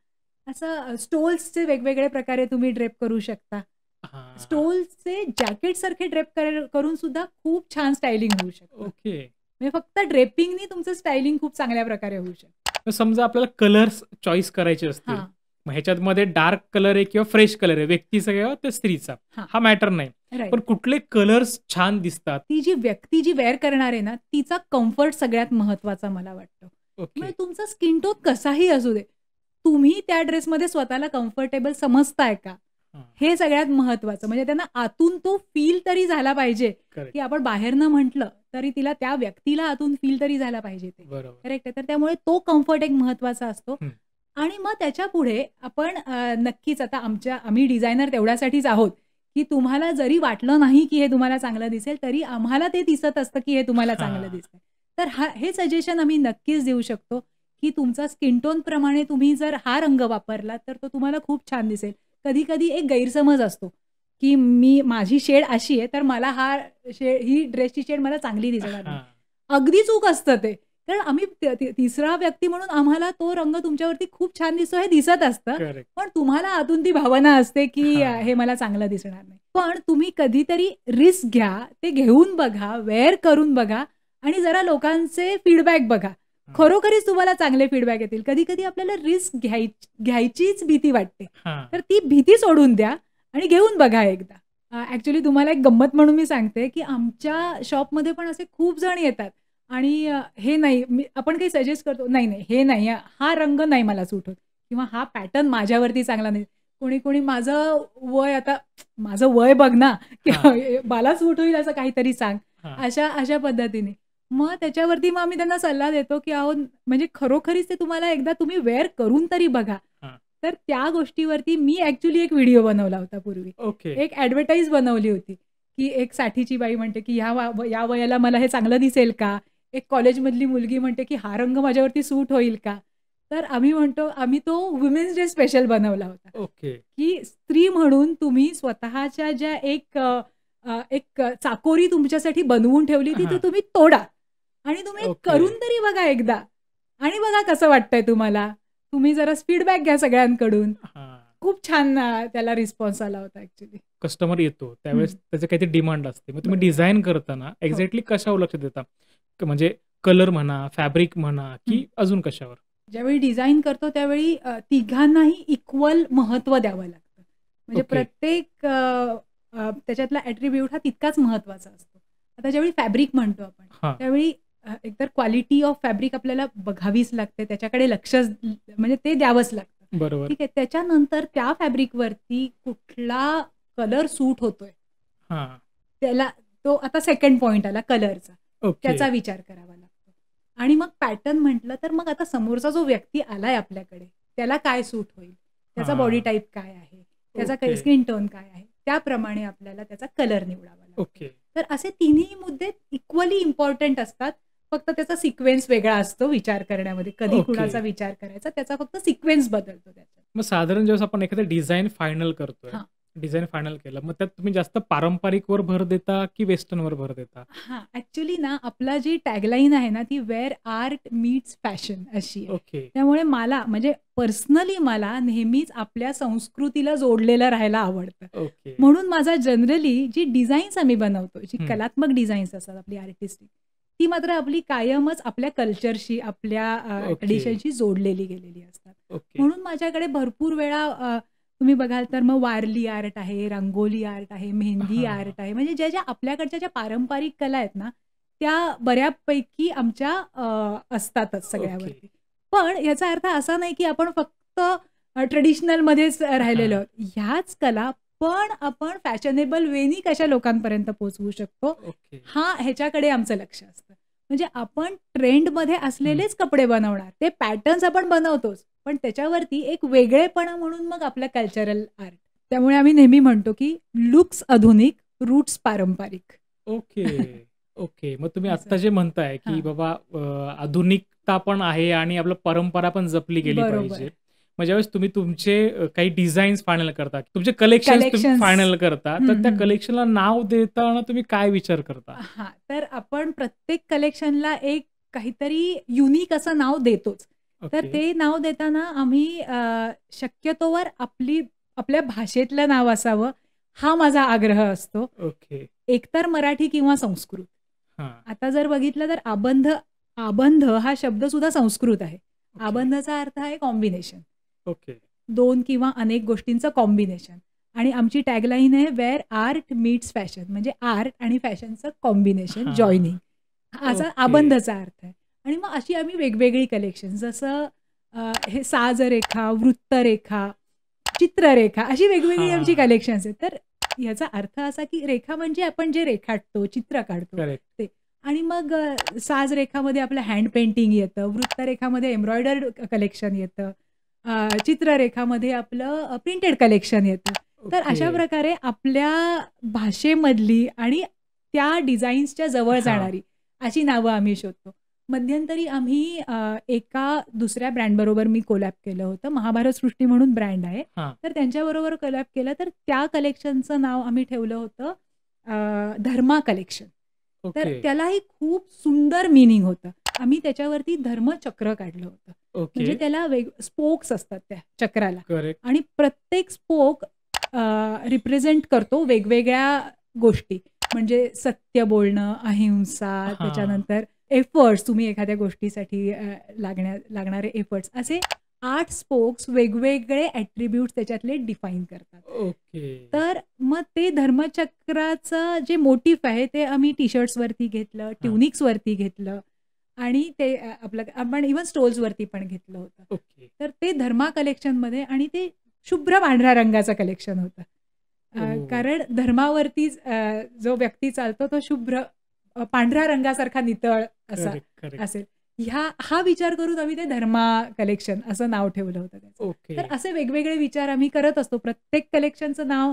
असं स्टोल्सचे वेगवेगळे प्रकारे तुम्ही ड्रेप करू शकता. हां. स्टोल्सचे जॅकेटसारखे ड्रेप करून सुद्धा खूप छान स्टायलिंग होऊ शकतं. ओके. म्हणजे फक्त ड्रेपिंगनी तुमचं स्टायलिंग खूप चांगल्या प्रकारे होऊ शकतं. तर समजा आपल्याला कलर्स चॉईस करायचे असतील, हां. मग ह्याच्यामध्ये डार्क कलर आहे किंवा फ्रेश कलर आहे, व्यक्तीचा किंवा त्या स्त्रीचा, हां. हा मॅटर नाही. राइट. पण कुठले कलर्स छान दिसतात? ती जी व्यक्ती जी वेअर करणार आहे ना, तिचा कम्फर्ट सगळ्यात महत्त्वाचा मला वाटतं. ओके. म्हणजे तुमचा स्किन टोन कसाही असू दे, तुम्ही त्या ड्रेसमध्ये स्वतःला कम्फर्टेबल समजताय का? हां. हे सगळ्यात महत्त्वाचं. म्हणजे त्यांना आतून तो फील तरी झाला पाहिजे, करेक्ट. की आपण बाहेरनं म्हटलं तरी तिला त्या व्यक्तीला आतून फील तरी झाला पाहिजे ते. बरोबर. करेक्ट आहे. तर त्यामुळे तो कम्फर्ट एक महत्त्वाचा असतो. हं. आणि मग त्याच्यापुढे आपण नक्कीच आता आम्ही डिझायनर तेवढ्यासाठीच आहोत, की तुम्हाला जरी वाटलं नाही, की हे तुम्हाला चांगलं दिसेल, तरी आम्हाला ते दिसत असतं, की हे तुम्हाला चांगलं हां. दिसतंय. तर हे सजेशन आम्ही नक्कीच देऊ शकतो, की तुमचा स्किन टोन प्रमाणे तुम्ही जर हा रंग वापरला, तर तो तुम्हाला खूप छान दिसेल. कधी-कधी एक गैरसमज असतो, की माझी शेड अशी आहे, तर मला ही ड्रेसची शेड मला चांगली दिसणार नाही. हां. अगदी चूक असतं ते. कारण आम्ही तिसरा व्यक्ती म्हणून आम्हाला तो रंग तुमच्यावरती खूप छान दिसतो हे दिसत असतं. करेक्ट. पण तुम्हाला आतून ती भावना असते, की हां. हे मला चांगलं दिसणार नाही. पण तुम्ही कधीतरी रिस्क घ्या, ते घेऊन बघा, वेअर करून बघा आणि जरा लोकांचे फीडबॅक बघा. हां. खरोखरीच तुम्हाला चांगले फीडबॅक येतील. कधी-कधी आपल्याला रिस्क घ्यायचीच भीती वाटते. हां. तर ती भीती सोडून द्या आणि घेऊन बघा एकदा. ॲक्चुअली तुम्हाला एक गंमत म्हणून मी सांगते, की आमच्या शॉपमध्ये पण असे खूप जण येतात आणि हे नाही आपण काही सजेस्ट करतो, नाही, हे नाही, हा रंग नाही मला सूट होत किंवा हा पॅटर्न माझ्यावरती चांगला नाही. कोणी माझं वय बघ ना, हां. मला सूट होईल असं काहीतरी सांग. हां. अशा पद्धतीने. मग त्याच्यावरती आम्ही त्यांना सल्ला देतो, की अहो म्हणजे खरोखरीच ते तुम्हाला एकदा तुम्ही वेअर करून तरी बघा. हां. तर त्या गोष्टीवरती मी ॲक्चुअली एक व्हिडिओ बनवला होता पूर्वी. ओके. एक ॲडव्हर्टाइज बनवली होती, की एक 60ची बाई म्हणते, की या वयाला मला हे चांगलं दिसेल का? एक कॉलेजमधली मुलगी म्हणते, की हा रंग माझ्यावरती सूट होईल का? तर आम्ही म्हणतो, आम्ही तो वुमेन्स डे स्पेशल बनवला होता, ओके. की स्त्री म्हणून तुम्ही स्वतःच्या ज्या एक चाकोरी तुमच्यासाठी बनवून ठेवली ती तर हां. तुम्ही तोडा आणि तुम्ही ओके. करून तरी बघा एकदा आणि बघा कसं वाटतंय तुम्हाला. तुम्ही जरा फीडबॅक घ्या सगळ्यांकडून. हां. खूप छान त्याला रिस्पॉन्स आला होता ॲक्चुअली. कस्टमर येतो त्यावेळेस त्याचं काहीतरी डिमांड असते. मग तुम्ही बरोबर. डिझाइन करताना हो. एक्झॅक्टली कशावर लक्ष देता? म्हणजे कलर म्हणा, फॅब्रिक म्हणा की अजून कशावर? ज्यावेळी डिझाइन करतो त्यावेळी तिघांनाही इक्वल महत्त्व द्यावं लागतं. म्हणजे ओके. प्रत्येक त्याच्यातला ॲट्रिब्यूट हा तितकाच महत्त्वाचा असतो. आता ज्यावेळी फॅब्रिक म्हणतो आपण, हां. त्यावेळी एकतर क्वालिटी ऑफ फॅब्रिक आपल्याला बघावीच लागते. त्याच्याकडे लक्ष म्हणजे ते द्यावंच लागतं. बरोबर. ठीक आहे. त्याच्यानंतर त्या फॅब्रिकवरती कुठला कलर सूट होतोय, हां. त्याला तो आता सेकंड पॉइंट आला कलरचा. ओके. त्याचा विचार करावा लागतो. आणि मग पॅटर्न म्हटलं तर मग आता समोरचा जो व्यक्ती आलाय आपल्याकडे, त्याला काय सूट होईल? त्याचा हां. बॉडी टाइप काय आहे? त्याचा ओके. स्किन टोन काय आहे? त्याप्रमाणे आपल्याला त्याचा कलर निवडावा लागतो. ओके. तर असे तिन्ही मुद्दे इक्वली इम्पॉर्टंट असतात. फक्त त्याचा सिक्वेन्स वेगळा असतो विचार करण्यामध्ये. कधी ओके. कुणाचा विचार करायचा त्याचा फक्त सिक्वेन्स बदलतो त्याच्यात. मग साधारण ज्यावेळेस आपण एखादं डिझाइन फायनल करतोय, हां. डिझाइन फायनल केलं, मग त्यात तुम्ही जास्त पारंपरिकवर भर देता की वेस्टर्नवर भर देता? हां, ॲक्चुअली ना आपला जी टॅगलाईन आहे ना ती वेअर आर्ट मीट्स फॅशन अशी आहे. ओके. त्यामुळे मला म्हणजे पर्सनली मला नेहमीच आपल्या संस्कृतीला जोडलेलं राहायला आवडतं. ओके. म्हणून माझा जनरली जी डिझाईन्स आम्ही बनवतो, जी हं. कलात्मक डिझाईन्स असतात आपली आर्टिस्टिक, ती मात्र आपली कायमच आपल्या कल्चरशी, आपल्या ओके. ट्रेडिशनशी जोडलेली गेलेली असतात. ओके. म्हणून माझ्याकडे भरपूर वेळा तुम्ही बघाल तर मग वारली आर्ट आहे, रंगोली आर्ट आहे, मेहंदी हां. आर्ट आहे. म्हणजे ज्या आपल्याकडच्या ज्या पारंपरिक कला आहेत ना, त्या बऱ्यापैकी आमच्या असतातच सगळ्यावरती. ओके. पण याचा अर्थ असा नाही की आपण फक्त ट्रेडिशनलमध्येच राहिलेलो हां. आहोत. ह्याच कला पण आपण फॅशनेबल वेनी कशा लोकांपर्यंत पोहोचवू शकतो, ओके. ह्याच्याकडे आमचं लक्ष असतं. म्हणजे आपण ट्रेंडमध्ये असलेलेच कपडे बनवणार. ते पॅटर्न्स आपण बनवतोच. पण त्याच्यावरती एक वेगळेपणा म्हणून मग आपलं कल्चरल आर्ट. त्यामुळे आम्ही नेहमी म्हणतो की लुक्स आधुनिक, रूट्स पारंपरिक. ओके. ओके. मग तुम्ही असं. आत्ता जे म्हणताय की हां. बाबा आधुनिकता पण आहे आणि आपलं परंपरा पण जपली गेली बरोबर. पाहिजे. मग ज्यावेळेस तुम्ही तुमचे काही डिझाईन्स फायनल करता, तुमचे कलेक्शन्स तुम्ही कलेक्शन्स. फायनल करता, तर हं, त्या हं. कलेक्शनला नाव देताना तुम्ही काय विचार करता? हां, तर आपण प्रत्येक कलेक्शनला एक काहीतरी युनिक असं नाव देतोच. तर ओके. ते नाव देताना आम्ही शक्यतोवर आपल्या भाषेतलं नाव असावं, हा माझा आग्रह असतो. ओके. एकतर मराठी किंवा संस्कृत. हां. आता जर बघितलं तर आबंध हा शब्दसुद्धा संस्कृत आहे. ओके. आबंधचा अर्थ आहे कॉम्बिनेशन. ओके. 2 किंवा अनेक गोष्टींचं कॉम्बिनेशन. आणि आमची टॅगलाईन आहे वेअर आर्ट मीट्स फॅशन. म्हणजे आर्ट आणि फॅशनचं कॉम्बिनेशन, हां. जॉइनिंग. असा ओके. आबंधचा अर्थ आहे. आणि मग अशी आम्ही वेगवेगळी कलेक्शन जसं हे साजरेखा, वृत्तरेखा, चित्ररेखा अशी वेगवेगळी आमची हां. कलेक्शन्स आहेत. तर याचा अर्थ असा की रेखा म्हणजे आपण जे रेखाटतो, चित्र काढतो करेक्ट. ते. आणि मग साजरेखामध्ये आपलं हँड पेंटिंग येतं, वृत्तरेखामध्ये एम्ब्रॉयडर्ड कलेक्शन येतं, चित्ररेखामध्ये आपलं प्रिंटेड कलेक्शन येतं. तर अशा ओके. प्रकारे आपल्या भाषेमधली आणि त्या डिझाईन्सच्या जवळ हां. जाणारी अशी नावं आम्ही शोधतो. मध्यंतरी आम्ही एका दुसऱ्या ब्रँडबरोबर मी कोलॅब केलं होतं. महाभारत सृष्टी म्हणून ब्रँड आहे. हां. तर त्यांच्याबरोबर कोलॅब केलं तर त्या कलेक्शनचं नाव आम्ही ठेवलं होतं धर्मा कलेक्शन. तर ओके. त्यालाही खूप सुंदर मीनिंग होतं. आम्ही त्याच्यावरती धर्मचक्र काढलं होतं. म्हणजे ओके. त्याला स्पोक्स असतात त्या चक्राला करेक्ट. आणि प्रत्येक स्पोक रिप्रेझेंट करतो वेगवेगळ्या गोष्टी. म्हणजे सत्य बोलणं, अहिंसा, हां. त्याच्यानंतर एफर्ट्स, तुम्ही एखाद्या गोष्टीसाठी लागणारे एफर्ट्स, असे 8 स्पोक्स वेगवेगळे ॲट्रिब्यूट्स त्याच्यातले डिफाईन करतात. ओके. तर मग ते धर्मचक्राचं जे मोटिफ आहे ते आम्ही टी-शर्ट्सवरती घेतलं, हां. ट्युनिक्सवरती घेतलं आणि ते आपण इव्हन स्टोल्सवरती पण घेतलं होतं. ओके. तर ते धर्मा कलेक्शनमध्ये आणि ते शुभ्र पांढऱ्या रंगाचं कलेक्शन होतं. ओह! कारण धर्मावरतीच जो व्यक्ती चालतो तो शुभ्र पांढऱ्या रंगासारखा नितळ असा करेक्ट, करेक्ट. असेल. हा विचार करून आम्ही ते धर्मा कलेक्शन असं नाव ठेवलं होतं त्याचं. ओके. तर असे वेगवेगळे विचार आम्ही करत असतो. प्रत्येक कलेक्शनचं नाव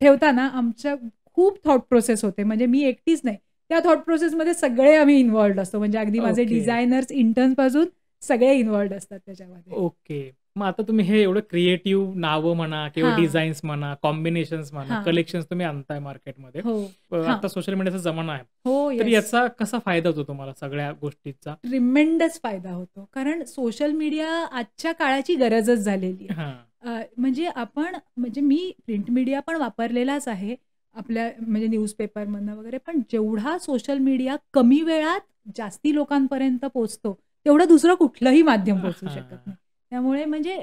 ठेवताना आमच्या खूप थॉट प्रोसेस होते. म्हणजे मी एकटीच नाही. त्या थॉट प्रोसेसमध्ये सगळे आम्ही इन्व्हॉल्वड असतो. म्हणजे अगदी माझे ओके. डिझायनर्स, इंटर्न्सपासून सगळे इन्व्हॉल्व्ड असतात त्याच्यामध्ये. ओके. मग आता तुम्ही हे एवढं क्रिएटिव्ह नावं म्हणा किंवा हां, डिझाईन्स म्हणा, कॉम्बिनेशन्स म्हणा, हां. कलेक्शन्स तुम्ही आणताय मार्केटमध्ये. हो. हां. आता सोशल मीडियाचा जमाना आहे. हो, तर येस. याचा कसा फायदा होतो तुम्हाला सगळ्या गोष्टीचा? ट्रिमेंडस फायदा होतो. कारण सोशल मीडिया आजच्या काळाची गरजच झालेली आहे. हां. म्हणजे मी प्रिंट मीडिया पण वापरलेलाच आहे. आपल्या म्हणजे न्यूजपेपरमधनं वगैरे. पण जेवढा सोशल मीडिया कमी वेळात जास्ती लोकांपर्यंत पोहोचतो, तेवढं दुसरं कुठलंही माध्यम पोहोचू शकत हां. नाही. त्यामुळे म्हणजे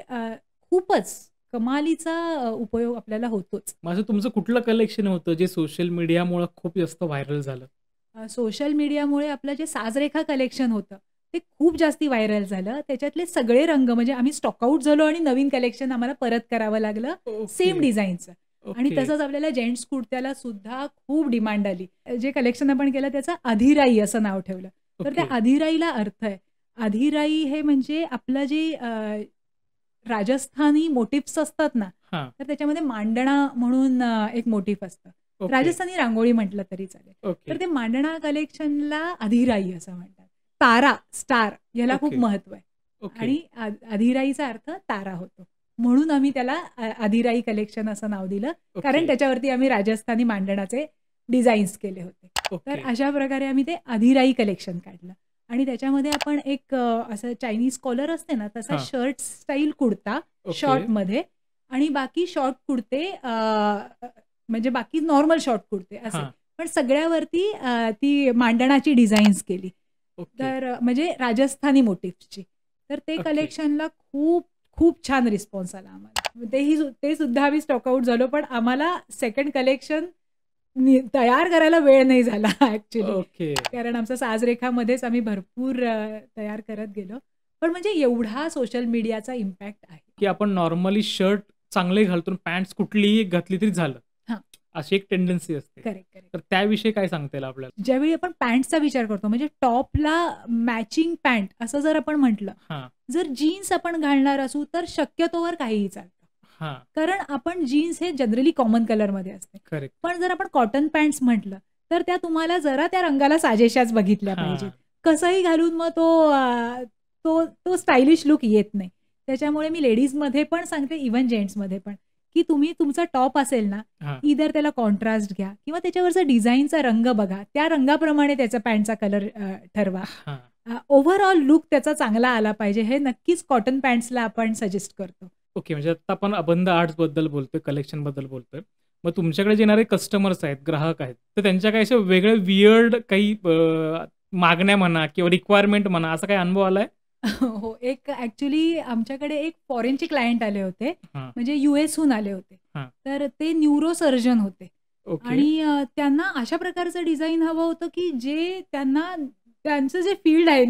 खूपच कमालीचा उपयोग आपल्याला होतोच. मग असं तुमचं कुठलं कलेक्शन होतं जे सोशल मीडियामुळे खूप जास्त व्हायरल झालं? सोशल मीडियामुळे आपलं जे साजरेखा कलेक्शन होतं, ते खूप जास्ती व्हायरल झालं. त्याच्यातले सगळे रंग म्हणजे आम्ही स्टॉक आउट झालो आणि नवीन कलेक्शन आम्हाला परत करावं लागलं सेम ओके. डिझाईनचं. आणि ओके. तसंच आपल्याला जेंट्स कुर्त्याला सुद्धा खूप डिमांड आली. जे कलेक्शन आपण केलं त्याचं अधिराई असं नाव ठेवलं. तर त्या ओके. अधिराईला अर्थ आहे. अधिराई हे म्हणजे आपलं जे राजस्थानी मोटिफ्स असतात ना, हां. तर त्याच्यामध्ये मांडणा म्हणून एक मोटिफ असतं. ओके. राजस्थानी रांगोळी म्हटलं तरी चालेल. ओके. तर ते मांडणा कलेक्शनला अधिराई असं म्हणतात. तारा, स्टार याला खूप ओके. महत्व आहे. ओके. आणि अधिराईचा अर्थ तारा होतो. म्हणून आम्ही त्याला अधिराई कलेक्शन असं नाव दिलं. कारण ओके. त्याच्यावरती आम्ही राजस्थानी मांडणाचे डिझाईन्स केले होते. तर ओके. अशा प्रकारे आम्ही ते अधिराई कलेक्शन काढलं. आणि त्याच्यामध्ये आपण एक असं चायनीज कॉलर असते ना, तसा हां. Shirt style kurta okay. शॉर्टमध्ये आणि बाकी शॉर्ट कुर्ते म्हणजे बाकी नॉर्मल शॉर्ट कुर्ते असे. हां. पण सगळ्यावरती ती मांडणाची डिझाईन्स केली. ओके. तर म्हणजे राजस्थानी मोटिफ्सची. तर ते ओके. कलेक्शनला खूप, खूप छान रिस्पॉन्स आला आम्हाला. ते सुद्धा आम्ही स्टॉक आउट झालो. पण आम्हाला सेकंड कलेक्शन तयार करायला वेळ नाही झाला ॲक्चुअली. ओके. कारण आमचं साजरेखामध्येच आम्ही भरपूर तयार करत गेलो. पण म्हणजे एवढा सोशल मीडियाचा इम्पॅक्ट आहे. की आपण नॉर्मली शर्ट चांगले घालतो, पॅन्ट्स कुठलीही घातली तरी झालं. हां. अशी एक टेंडन्सी असते. Correct, correct. तर त्याविषयी काय सांगता येईल आपल्याला? ज्यावेळी आपण पॅन्टचा विचार करतो म्हणजे टॉपला मॅचिंग पॅन्ट असं जर आपण म्हटलं, हां. जर जीन्स आपण घालणार असू तर शक्यतोवर काहीही चालतं. हां. कारण आपण जीन्स हे जनरली कॉमन कलरमध्ये असते. करेक्ट. पण जर आपण कॉटन पॅन्ट्स म्हटलं, तर त्या तुम्हाला जरा त्या रंगाला साजेशाच बघितल्या पाहिजेत. हां. कसंही घालून मग तो स्टायलिश लूक येत नाही. त्याच्यामुळे मी लेडीजमध्ये पण सांगते, इव्हन जेंट्समध्ये पण, की तुम्ही तुमचा टॉप असेल ना, हां. इधर त्याला कॉन्ट्रास्ट घ्या किंवा त्याच्यावरचा डिझाईनचा रंग बघा. त्या रंगाप्रमाणे त्याचा पॅन्टचा कलर ठरवा. हां. ओव्हरऑल लूक त्याचा चांगला आला पाहिजे. हे नक्कीच कॉटन पॅन्ट्सला आपण सजेस्ट करतो. ओके. म्हणजे आता आपण अबंध आर्ट्सबद्दल बोलतोय, कलेक्शनबद्दल बोलतोय. मग तुमच्याकडे जे येणारे कस्टमर्स आहेत, ग्राहक आहेत, तर त्यांच्या काही अशा वेगळ्या वियर्ड काही मागण्या म्हणा किंवा रिक्वायरमेंट म्हणा, असा काही अनुभव आलाय? हो, एक ॲक्चुअली आमच्याकडे एक फॉरेनचे क्लायंट आले होते. हां. म्हणजे यूएसहून आले होते. हां. तर ते न्यूरोसर्जन होते. ओके. आणि त्यांना अशा प्रकारचं डिझाइन हवं होतं, की जे त्यांचं जे फील्ड आहे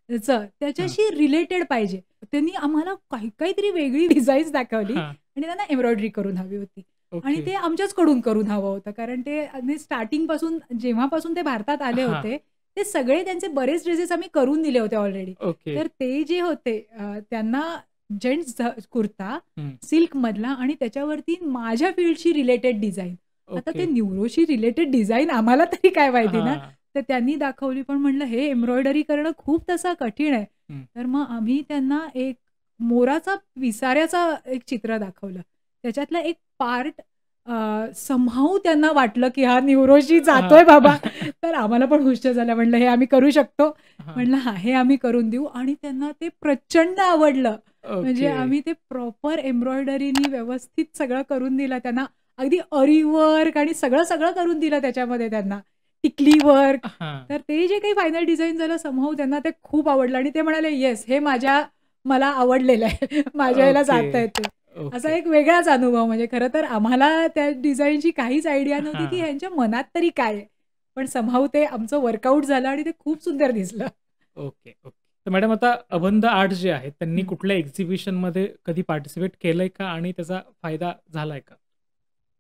चं हां. त्याच्याशी रिलेटेड पाहिजे. त्यांनी आम्हाला काहीतरी वेगळी डिझाईन्स दाखवली हां. आणि त्यांना एम्ब्रॉयडरी करून हवी होती. आणि ओके. ते आमच्याचकडून करून हवं होतं. कारण ते स्टार्टिंगपासून जेव्हापासून ते भारतात आले हां. होते, ते सगळे त्यांचे बरेच ड्रेसेस आम्ही करून दिले होते ऑलरेडी. ओके. तर ते जे होते त्यांना जेंट्स कुर्ता हं. सिल्कमधला आणि त्याच्यावरती माझ्या फील्डशी रिलेटेड डिझाइन. आता ते ओके. न्यूरोशी रिलेटेड डिझाइन आम्हाला तरी काय माहिती ना. हां. तर त्यांनी दाखवली. पण म्हटलं हे एम्ब्रॉयडरी करणं खूप तसं कठीण आहे. हं. तर मग आम्ही त्यांना एक मोराचा विसाऱ्याचा एक चित्र दाखवलं. त्याच्यातला एक पार्ट समहाऊ त्यांना वाटलं, की हा न्यूरोशी जातोय बाबा. तर आम्हाला पण हुश झालं. म्हटलं हे आम्ही करू शकतो. हां. म्हटलं हां, हे आम्ही करून देऊ आणि त्यांना ते प्रचंड आवडलं. म्हणजे ओके. आम्ही ते प्रॉपर एम्ब्रॉयडरीनी व्यवस्थित सगळं करून दिलं त्यांना. अगदी अरी वर्क आणि सगळं करून दिलं त्याच्यामध्ये त्यांना. टिकली वर्क. हां. तर ते जे काही फायनल डिझाइन झालं समहाऊ त्यांना ते खूप आवडलं आणि ते म्हणाले, "येस, हे मला आवडलेलं आहे. माझ्या ह्याला ओके. जातंय ते." असा ओके. एक वेगळाच अनुभव. म्हणजे खरं तर आम्हाला त्या डिझाइनची काहीच आयडिया नव्हती, की हां. ह्यांच्या मनात तरी काय आहे. पण समहाऊ ते आमचं वर्कआउट झालं आणि ते खूप सुंदर दिसलं. Okay, okay. तर मॅडम आता अबंध आर्ट्स जे आहेत, त्यांनी हं. कुठल्या एक्झिबिशनमध्ये कधी पार्टिसिपेट केलंय का आणि त्याचा फायदा झालाय का?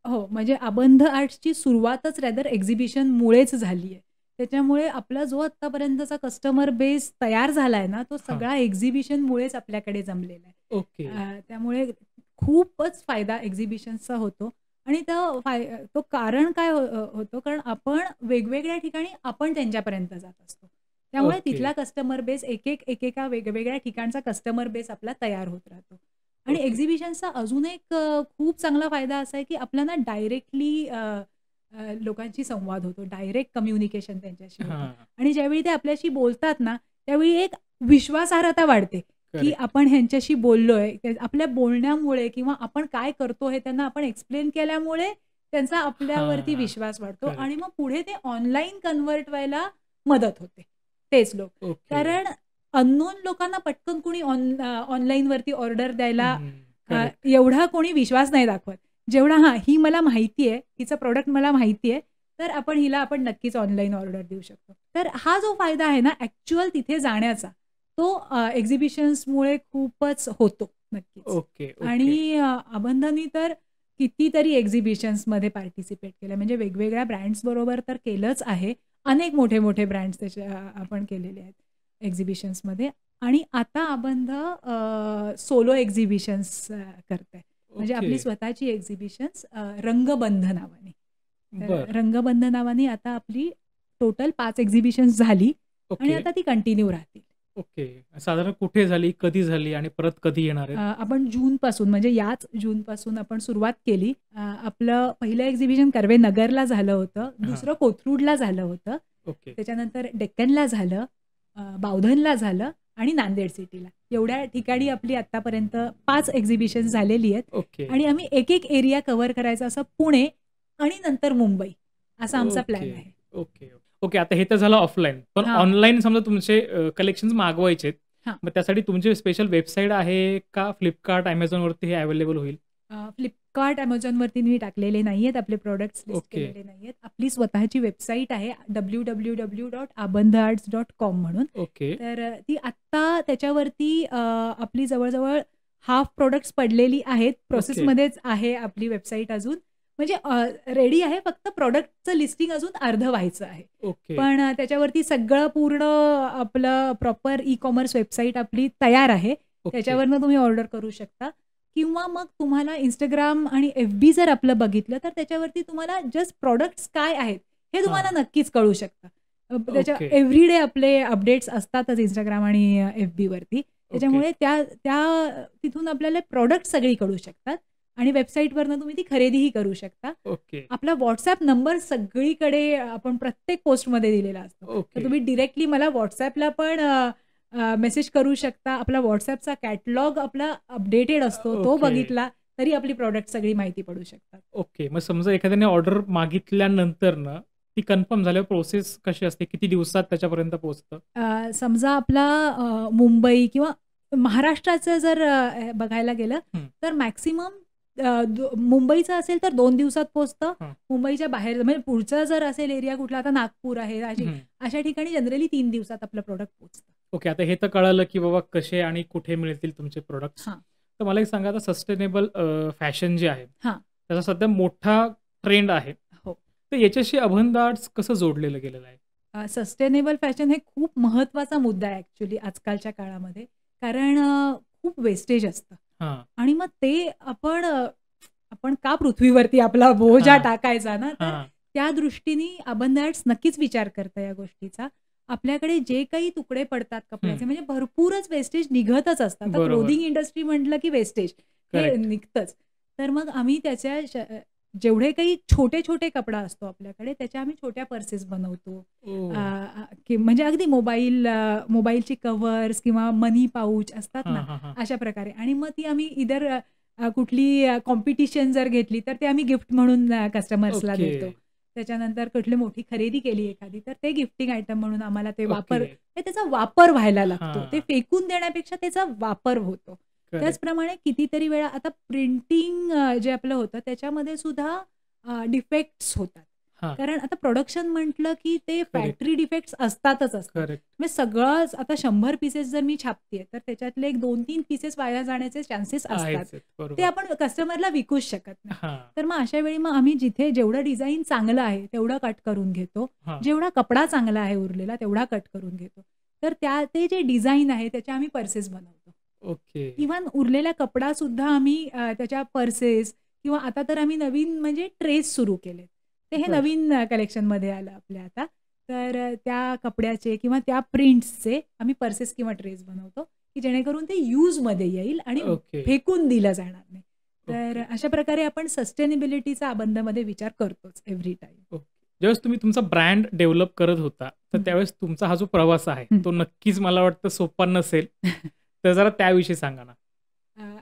हो, म्हणजे अबंध आर्ट्सची सुरुवातच रॅदर एक्झिबिशनमुळेच झाली आहे. त्याच्यामुळे आपला जो आत्तापर्यंतचा कस्टमर बेस तयार झालाय ना, तो हां. सगळा एक्झिबिशनमुळेच आपल्याकडे जमलेला आहे. ओके. त्यामुळे खूपच फायदा एक्झिबिशन्सचा होतो आणि तो कारण काय होतो कारण आपण वेगवेगळ्या ठिकाणी आपण त्यांच्यापर्यंत जात असतो. त्यामुळे ओके. तिथला कस्टमर बेस एकेका वेगवेगळ्या ठिकाणचा कस्टमर बेस आपला तयार होत राहतो. आणि ओके. एक्झिबिशन्सचा अजून एक खूप चांगला फायदा असा आहे, की आपल्याला डायरेक्टली लोकांशी संवाद होतो. डायरेक्ट कम्युनिकेशन त्यांच्याशी होतं. हां. आणि ज्यावेळी ते आपल्याशी बोलतात ना, त्यावेळी एक विश्वासार्हता वाढते, की करेक्ट. आपण ह्यांच्याशी बोललोय. आपल्या बोलण्यामुळे किंवा आपण काय करतो हे त्यांना आपण एक्सप्लेन केल्यामुळे त्यांचा आपल्यावरती हां. विश्वास वाढतो आणि करेक्ट. मग पुढे ते ऑनलाईन कन्व्हर्ट व्हायला मदत होते, तेच लोक. ओके. कारण अननोन लोकांना पटकन कुणी ऑनलाईनवरती ऑर्डर द्यायला करेक्ट. एवढा कोणी विश्वास नाही दाखवत. जेवढा हां, ही मला माहिती आहे, हिचं प्रॉडक्ट मला माहिती आहे, तर आपण नक्कीच ऑनलाईन ऑर्डर देऊ शकतो. तर हा जो फायदा आहे ना ॲक्चुअल तिथे जाण्याचा, तो एक्झिबिशन्समुळे खूपच होतो नक्कीच. Okay, okay. आणि अबंधांनी तर कितीतरी एक्झिबिशन्समध्ये पार्टिसिपेट केलं. म्हणजे वेगवेगळ्या ब्रँड्सबरोबर तर केलंच आहे. अनेक मोठे-मोठे ब्रँड्स आपण केलेले आहेत एक्झिबिशन्समध्ये. आणि आता अबंध सोलो एक्झिबिशन्स करताय. म्हणजे ओके. आपली स्वतःची एक्झिबिशन्स रंगबंध नावाने. तर बरं. रंगबंध नावाने आता आपली टोटल 5 एक्झिबिशन्स झाली आणि ओके. आता ती कंटिन्यू राहतील. ओके. साधारण कुठे झाली, कधी झाली आणि परत कधी येणार आहेत? आपण जूनपासून म्हणजे याच जूनपासून आपण सुरुवात केली. आपलं पहिलं एक्झिबिशन कर्वे नगरला झालं होतं. दुसरं कोथरूडला झालं होतं. ओके. त्याच्यानंतर डेक्कनला झालं, बावधनला झालं आणि नांदेड सिटीला. एवढ्या ठिकाणी आपली आत्तापर्यंत 5 एक्झिबिशन झालेली आहेत. ओके. आणि आम्ही एक एरिया कव्हर करायचा असं पुणे आणि नंतर मुंबई असा आमचा प्लॅन ओके. आहे. ओके. ओके. आता हे तर झालं ऑफलाईन. पण हां. ऑनलाईन समजा तुमचे कलेक्शन्स मागवायचे आहेत. हां. मग त्यासाठी तुमची स्पेशल वेबसाईट आहे का Flipkart, Amazonवरती हे अवेलेबल होईल? Flipkart, Amazonवरती मी टाकलेले नाहीयेत. आपले प्रॉडक्ट्स लिस्ट ओके. केलेले नाहीयेत. आपली स्वतःची वेबसाईट आहे www.abandharts.com म्हणून. ओके. तर ती आत्ता त्याच्यावरती आपली जवळ-जवळ हाल्फ प्रॉडक्ट्स पडलेली आहेत. ओके. प्रोसेसमध्येच आहे आपली वेबसाईट अजून. म्हणजे रेडी आहे. फक्त प्रॉडक्टचं लिस्टिंग अजून अर्धं व्हायचं आहे. ओके. पण त्याच्यावरती सगळं पूर्ण आपलं प्रॉपर ई-कॉमर्स वेबसाईट आपली तयार आहे. ओके. त्याच्यावरनं तुम्ही ऑर्डर करू शकता. किंवा मग तुम्हाला Instagram आणि FB जर आपलं बघितलं, तर त्याच्यावरती तुम्हाला जस्ट प्रॉडक्ट्स काय आहेत, हे तुम्हाला हां. नक्कीच कळू शकतं. त्याच्या ओके. एव्हरीडे आपले अपडेट्स असतातच Instagram आणि FBवरती. ओके. त्याच्यामुळे त्या तिथून आपल्याला प्रॉडक्ट्स सगळी कळू शकतात आणि वेबसाईटवरनं तुम्ही ती खरेदीही करू शकता. ओके. आपला WhatsApp नंबर सगळीकडे आपण प्रत्येक पोस्टमध्ये दिलेला असतो. तर ओके. तुम्ही डायरेक्टली मला WhatsAppला पण मेसेज करू शकता. आपला WhatsAppचा कॅटलॉग आपला अपडेटेड असतो. तो ओके. बघितला तरी आपली प्रॉडक्ट सगळी माहिती पडू शकतात. ओके. मग समजा एखाद्याने ऑर्डर मागितल्यानंतर ना, ती कन्फर्म झाल्यावर प्रोसेस कशी असते? किती दिवसात त्याच्यापर्यंत पोहोचतं? समजा आपला मुंबई किंवा महाराष्ट्राचं जर बघायला गेलं हं. तर मॅक्सिमम मुंबईचं असेल तर 2 दिवसात पोहोचतं. हां. मुंबईच्या बाहेर म्हणजे पुढचा जर असेल एरिया कुठला आता नागपूर आहे, हं. अशा ठिकाणी जनरली 3 दिवसात आपलं प्रॉडक्ट पोहोचतं. ओके. आता हे तर कळालं, की बाबा कसे आणि कुठे मिळतील तुमचे प्रॉडक्ट्स. हां. तर मला एक सांगा आता सस्टेनेबल फॅशन जे आहे, हां. त्याचा सध्या मोठा ट्रेंड आहे. हो. तर याच्याशी अबंध आर्ट्स कसं जोडलेलं गेलेलं आहे? सस्टेनेबल फॅशन हे खूप महत्त्वाचा मुद्दा आहे ॲक्चुअली आजकालच्या काळामध्ये. कारण खूप वेस्टेज असतं हां. आणि मग ते आपण का पृथ्वीवरती आपला बोजा हां. टाकायचा ना, तर हां. त्या दृष्टीने अबंध आर्ट्स नक्कीच विचार करतं या गोष्टीचा. आपल्याकडे जे काही तुकडे पडतात कपड्याचे म्हणजे भरपूरच वेस्टेज निघतच असतात. आता बरोबर. क्लोथिंग इंडस्ट्री म्हटलं की वेस्टेज हे करेक्ट. निघतंच. तर मग आम्ही जेवढे काही छोटे-छोटे कपडा असतो आपल्याकडे त्याच्या आम्ही छोट्या पर्सेस बनवतो. ओह! म्हणजे अगदी मोबाईलची कव्हर्स किंवा मनी पाउच असतात हां, ना, हां, हां. अशा प्रकारे. आणि मग ती आम्ही कुठली कॉम्पिटिशन जर घेतली तर ते आम्ही गिफ्ट म्हणून कस्टमर्सला ओके. देतो. त्याच्यानंतर कुठली मोठी खरेदी केली एखादी तर ते गिफ्टिंग आयटम म्हणून आम्हाला ते ओके. त्याचा वापर व्हायला लागतो. हां. ते फेकून देण्यापेक्षा त्याचा वापर होतो. करेक्ट. त्याचप्रमाणे कितीतरी वेळा आता प्रिंटिंग जे आपलं होतं त्याच्यामध्ये सुद्धा डिफेक्ट्स होतात. हां. कारण आता प्रोडक्शन म्हटलं की ते करेक्ट. फॅक्टरी डिफेक्ट्स असतातच असतात. करेक्ट. म्हणजे सगळंच आता 100 पीसेस जर मी छापतेय तर त्याच्यातले एक 2-3 पीसेस वाया जाण्याचे चान्सेस असतात. आहेच आहेत. ते बरोबर. आपण कस्टमरला विकूच शकत नाही. हां. तर मग अशा वेळी मग आम्ही जिथे जेवढं डिझाइन चांगलं आहे तेवढं कट करून घेतो. हां. जेवढा कपडा चांगला आहे उरलेला तेवढा कट करून घेतो. तर ते जे डिझाइन आहे त्याच्या आम्ही पर्सेस बनवतो. ओके. इव्हन उरलेला कपडा सुद्धा आम्ही त्याच्या पर्सेस किंवा आता तर आम्ही नवीन म्हणजे ट्रेस सुरू केलेत. ते हे बरं. नवीन कलेक्शनमध्ये आलं आपल्या आता. तर त्या कपड्याचे किंवा त्या प्रिंट्सचे आम्ही पर्सेस किंवा ट्रेस बनवतो, की जेणेकरून ते यूजमध्ये येईल आणि ओके. फेकून दिलं जाणार नाही. तर ओके. अशा प्रकारे आपण सस्टेनेबिलिटीचा अबंदमध्ये विचार करतोच एव्हरी टाईम. ओके. ज्यावेळेस तुम्ही तुमचा ब्रँड डेव्हलप करत होता, तर हं. त्यावेळेस तुमचा हा जो प्रवास आहे, हं. तो नक्कीच मला वाटतं सोपा नसेल. तर जरा त्याविषयी सांगा ना?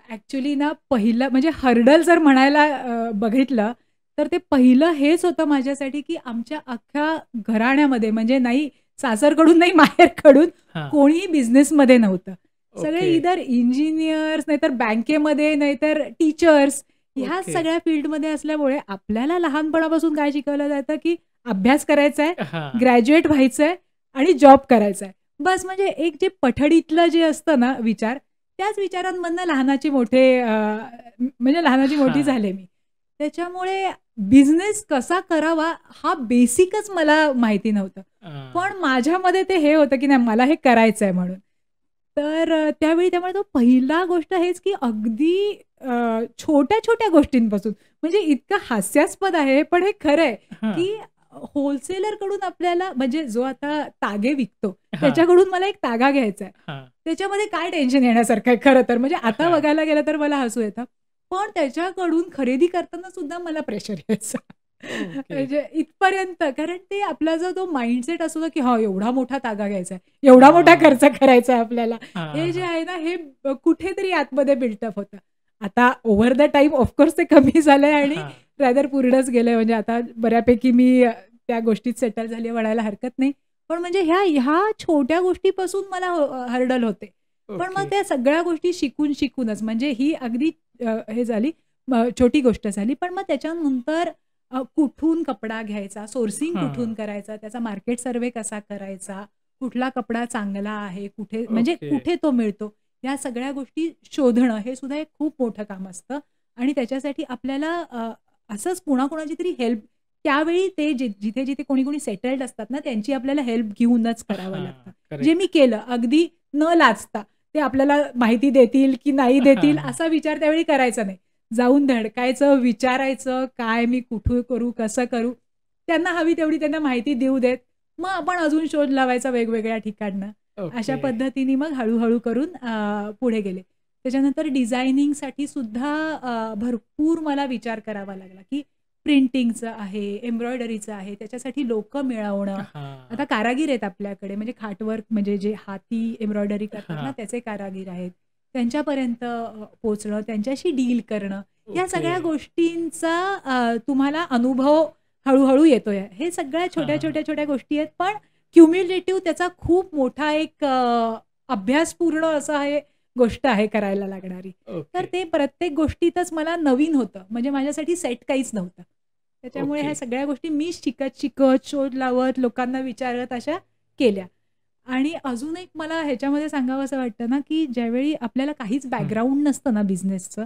ॲक्चुअली ना पहिलं म्हणजे हर्डल जर म्हणायला बघितलं, तर ते पहिलं हेच होतं माझ्यासाठी, की आमच्या अख्ख्या घराण्यामध्ये म्हणजे नाही सासरकडून नाही माहेरकडून हां. कोणीही बिझनेसमध्ये नव्हतं. सगळे ओके. इधर इंजिनिअर्स नाहीतर बँकेमध्ये नाहीतर टीचर्स ह्या ओके. सगळ्या फील्डमध्ये असल्यामुळे आपल्याला लहानपणापासून काय शिकवलं जातं, की अभ्यास करायचा आहे, हां. ग्रॅज्युएट व्हायचंय आणि जॉब करायचा आहे. बस म्हणजे एक जे पठडीतलं जे असतं ना विचार, त्याच विचारांमधनं लहानाची मोठे म्हणजे लहानाची मोठी हां. झाले मी. त्याच्यामुळे बिझनेस कसा करावा हा बेसिकच मला माहिती नव्हतं. पण माझ्यामध्ये ते हे होतं, की नाही मला हे करायचं आहे म्हणून. तर त्यावेळी त्यामुळे तो पहिला गोष्ट हेच, की अगदी छोट्या-छोट्या गोष्टींपासून म्हणजे इतकं हास्यास्पद आहे, पण हे खरं आहे, हां. की होलसेलरकडून आपल्याला म्हणजे जो आता तागे विकतो, हां. त्याच्याकडून मला एक तागा घ्यायचा आहे. हां. त्याच्यामध्ये काय टेन्शन येण्यासारखं आहे खरं तर. म्हणजे आता हां. बघायला गेलं तर मला हसू येतं. पण त्याच्याकडून खरेदी करताना सुद्धा मला प्रेशर यायचं. ओके. म्हणजे इथपर्यंत कारण ते आपला जो तो माइंडसेट असतो ना, की हां, एवढा मोठा तागा घ्यायचा आहे, एवढा मोठा हां. खर्च करायचा आहे आपल्याला. हां, हे हां, जे हां. आहे ना, हे कुठेतरी आतमध्ये बिल्टअप होतं. आता ओव्हर द टाईम ऑफकोर्स ते कमी झालंय आणि हां. रादर पूर्णच गेलंय. म्हणजे आता बऱ्यापैकी मी त्या गोष्टीत सेटल झाली म्हणायला हरकत नाही. पण म्हणजे ह्या छोट्या गोष्टीपासून मला हर्डल होते. पण मग ओके. त्या सगळ्या गोष्टी शिकूनच म्हणजे ही अगदी हे झाली छोटी गोष्ट झाली. पण मग त्याच्यानंतर कुठून कपडा घ्यायचा, सोर्सिंग कुठून हां. करायचा, त्याचा मार्केट सर्व्हे कसा करायचा, कुठला कपडा चांगला आहे, कुठे म्हणजे ओके. कुठे तो मिळतो, या सगळ्या गोष्टी शोधणं हे सुद्धा एक खूप मोठं काम असतं आणि त्याच्यासाठी आपल्याला असंच कुणाकुणाची तरी हेल्प त्यावेळी ते जिथे-जिथे कोणी-कोणी सेटल्ड असतात ना, त्यांची आपल्याला हेल्प घेऊनच करावं लागतं. हां. जे करेक्ट. मी केलं अगदी न लाजता. ते आपल्याला माहिती देतील की नाही देतील हां. असा विचार त्यावेळी करायचा नाही. जाऊन धडकायचं, विचारायचं, काय मी कुठे करू, कसं करू? त्यांना हवी तेवढी त्यांना माहिती देऊ देत. मग आपण अजून शोध लावायचा वेगवेगळ्या ठिकाणनं. अशा ओके. पद्धतीने मग हळू करून पुढे गेले. त्याच्यानंतर डिझायनिंगसाठी सुद्धा भरपूर मला विचार करावा लागला, की प्रिंटिंगचं आहे, एम्ब्रॉयडरीचं आहे, त्याच्यासाठी लोकं मिळवणं. आता हां. कारागीर आहेत आपल्याकडे म्हणजे खाटवर्क म्हणजे जे हाती एम्ब्रॉयडरी करतात ना, हां. त्याचे कारागीर आहेत. त्यांच्यापर्यंत पोहोचणं, त्यांच्याशी डील करणं, या ओके. सगळ्या गोष्टींचा तुम्हाला अनुभव हळू येतोय. हे सगळ्या हां. छोट्या गोष्टी आहेत, पण क्युम्युलेटिव्ह त्याचा खूप मोठा एक अभ्यासपूर्ण असा हे गोष्ट आहे करायला लागणारी. तर ओके. ते प्रत्येक गोष्टीतच मला नवीन होतं. म्हणजे माझ्यासाठी सेट काहीच नव्हतं. त्याच्यामुळे ओके. ह्या सगळ्या गोष्टी मी शिकत, शोध लावत, लोकांना विचारत अशा केल्या. आणि अजून एक मला ह्याच्यामध्ये सांगावसं वाटतं ना, की ज्यावेळी आपल्याला काहीच हं. बॅकग्राऊंड नसतं ना बिझनेसचं,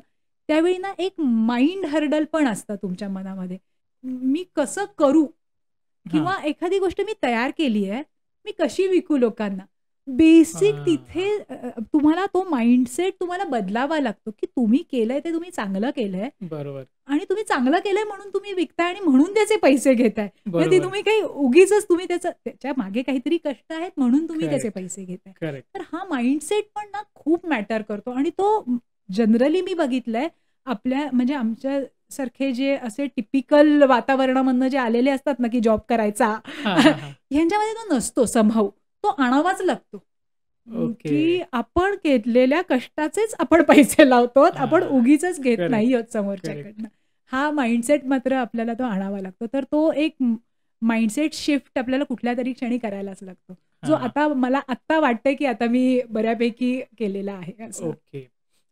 त्यावेळी ना एक माइंड हर्डल पण असतं तुमच्या मनामध्ये. मी कसं करू? हां. किंवा एखादी गोष्ट मी तयार केली आहे, मी कशी विकू लोकांना? बेसिक तिथे हां. तुम्हाला तो माइंडसेट तुम्हाला बदलावा लागतो, की तुम्ही केलंय ते तुम्ही चांगलं केलंय बरोबर. आणि तुम्ही चांगलं केलंय म्हणून तुम्ही विकताय आणि म्हणून त्याचे पैसे घेताय. म्हणजे ती बरोबर. तुम्ही काही उगीचच तुम्ही त्याच्या मागे काहीतरी कष्ट आहेत म्हणून तुम्ही त्याचे करेक्ट. पैसे घेताय. करेक्ट. तर हा माइंडसेट पण ना खूप मॅटर करतो आणि तो जनरली मी बघितलंय आपल्या म्हणजे आमच्यासारखे जे असे टिपिकल वातावरणामधनं जे आलेले असतात ना, की जॉब करायचा हां, हां, हां. ह्यांच्यामध्ये तो नसतो समहाऊ. तो आणावाच लागतो. ओके. की आपण केलेल्या कष्टाचेच आपण पैसे लावतो. आपण हां. उगीचच घेत करेक्ट. नाही आहोत करेक्ट. समोरच्याकडनं. हा माइंडसेट मात्र आपल्याला तो आणावा लागतो. तर तो एक माइंडसेट शिफ्ट आपल्याला कुठल्यातरी क्षणी करायलाच लागतो. जो हां. आता मला आत्ता वाटतंय की आता मी बऱ्यापैकी केलेला आहे असं. ओके.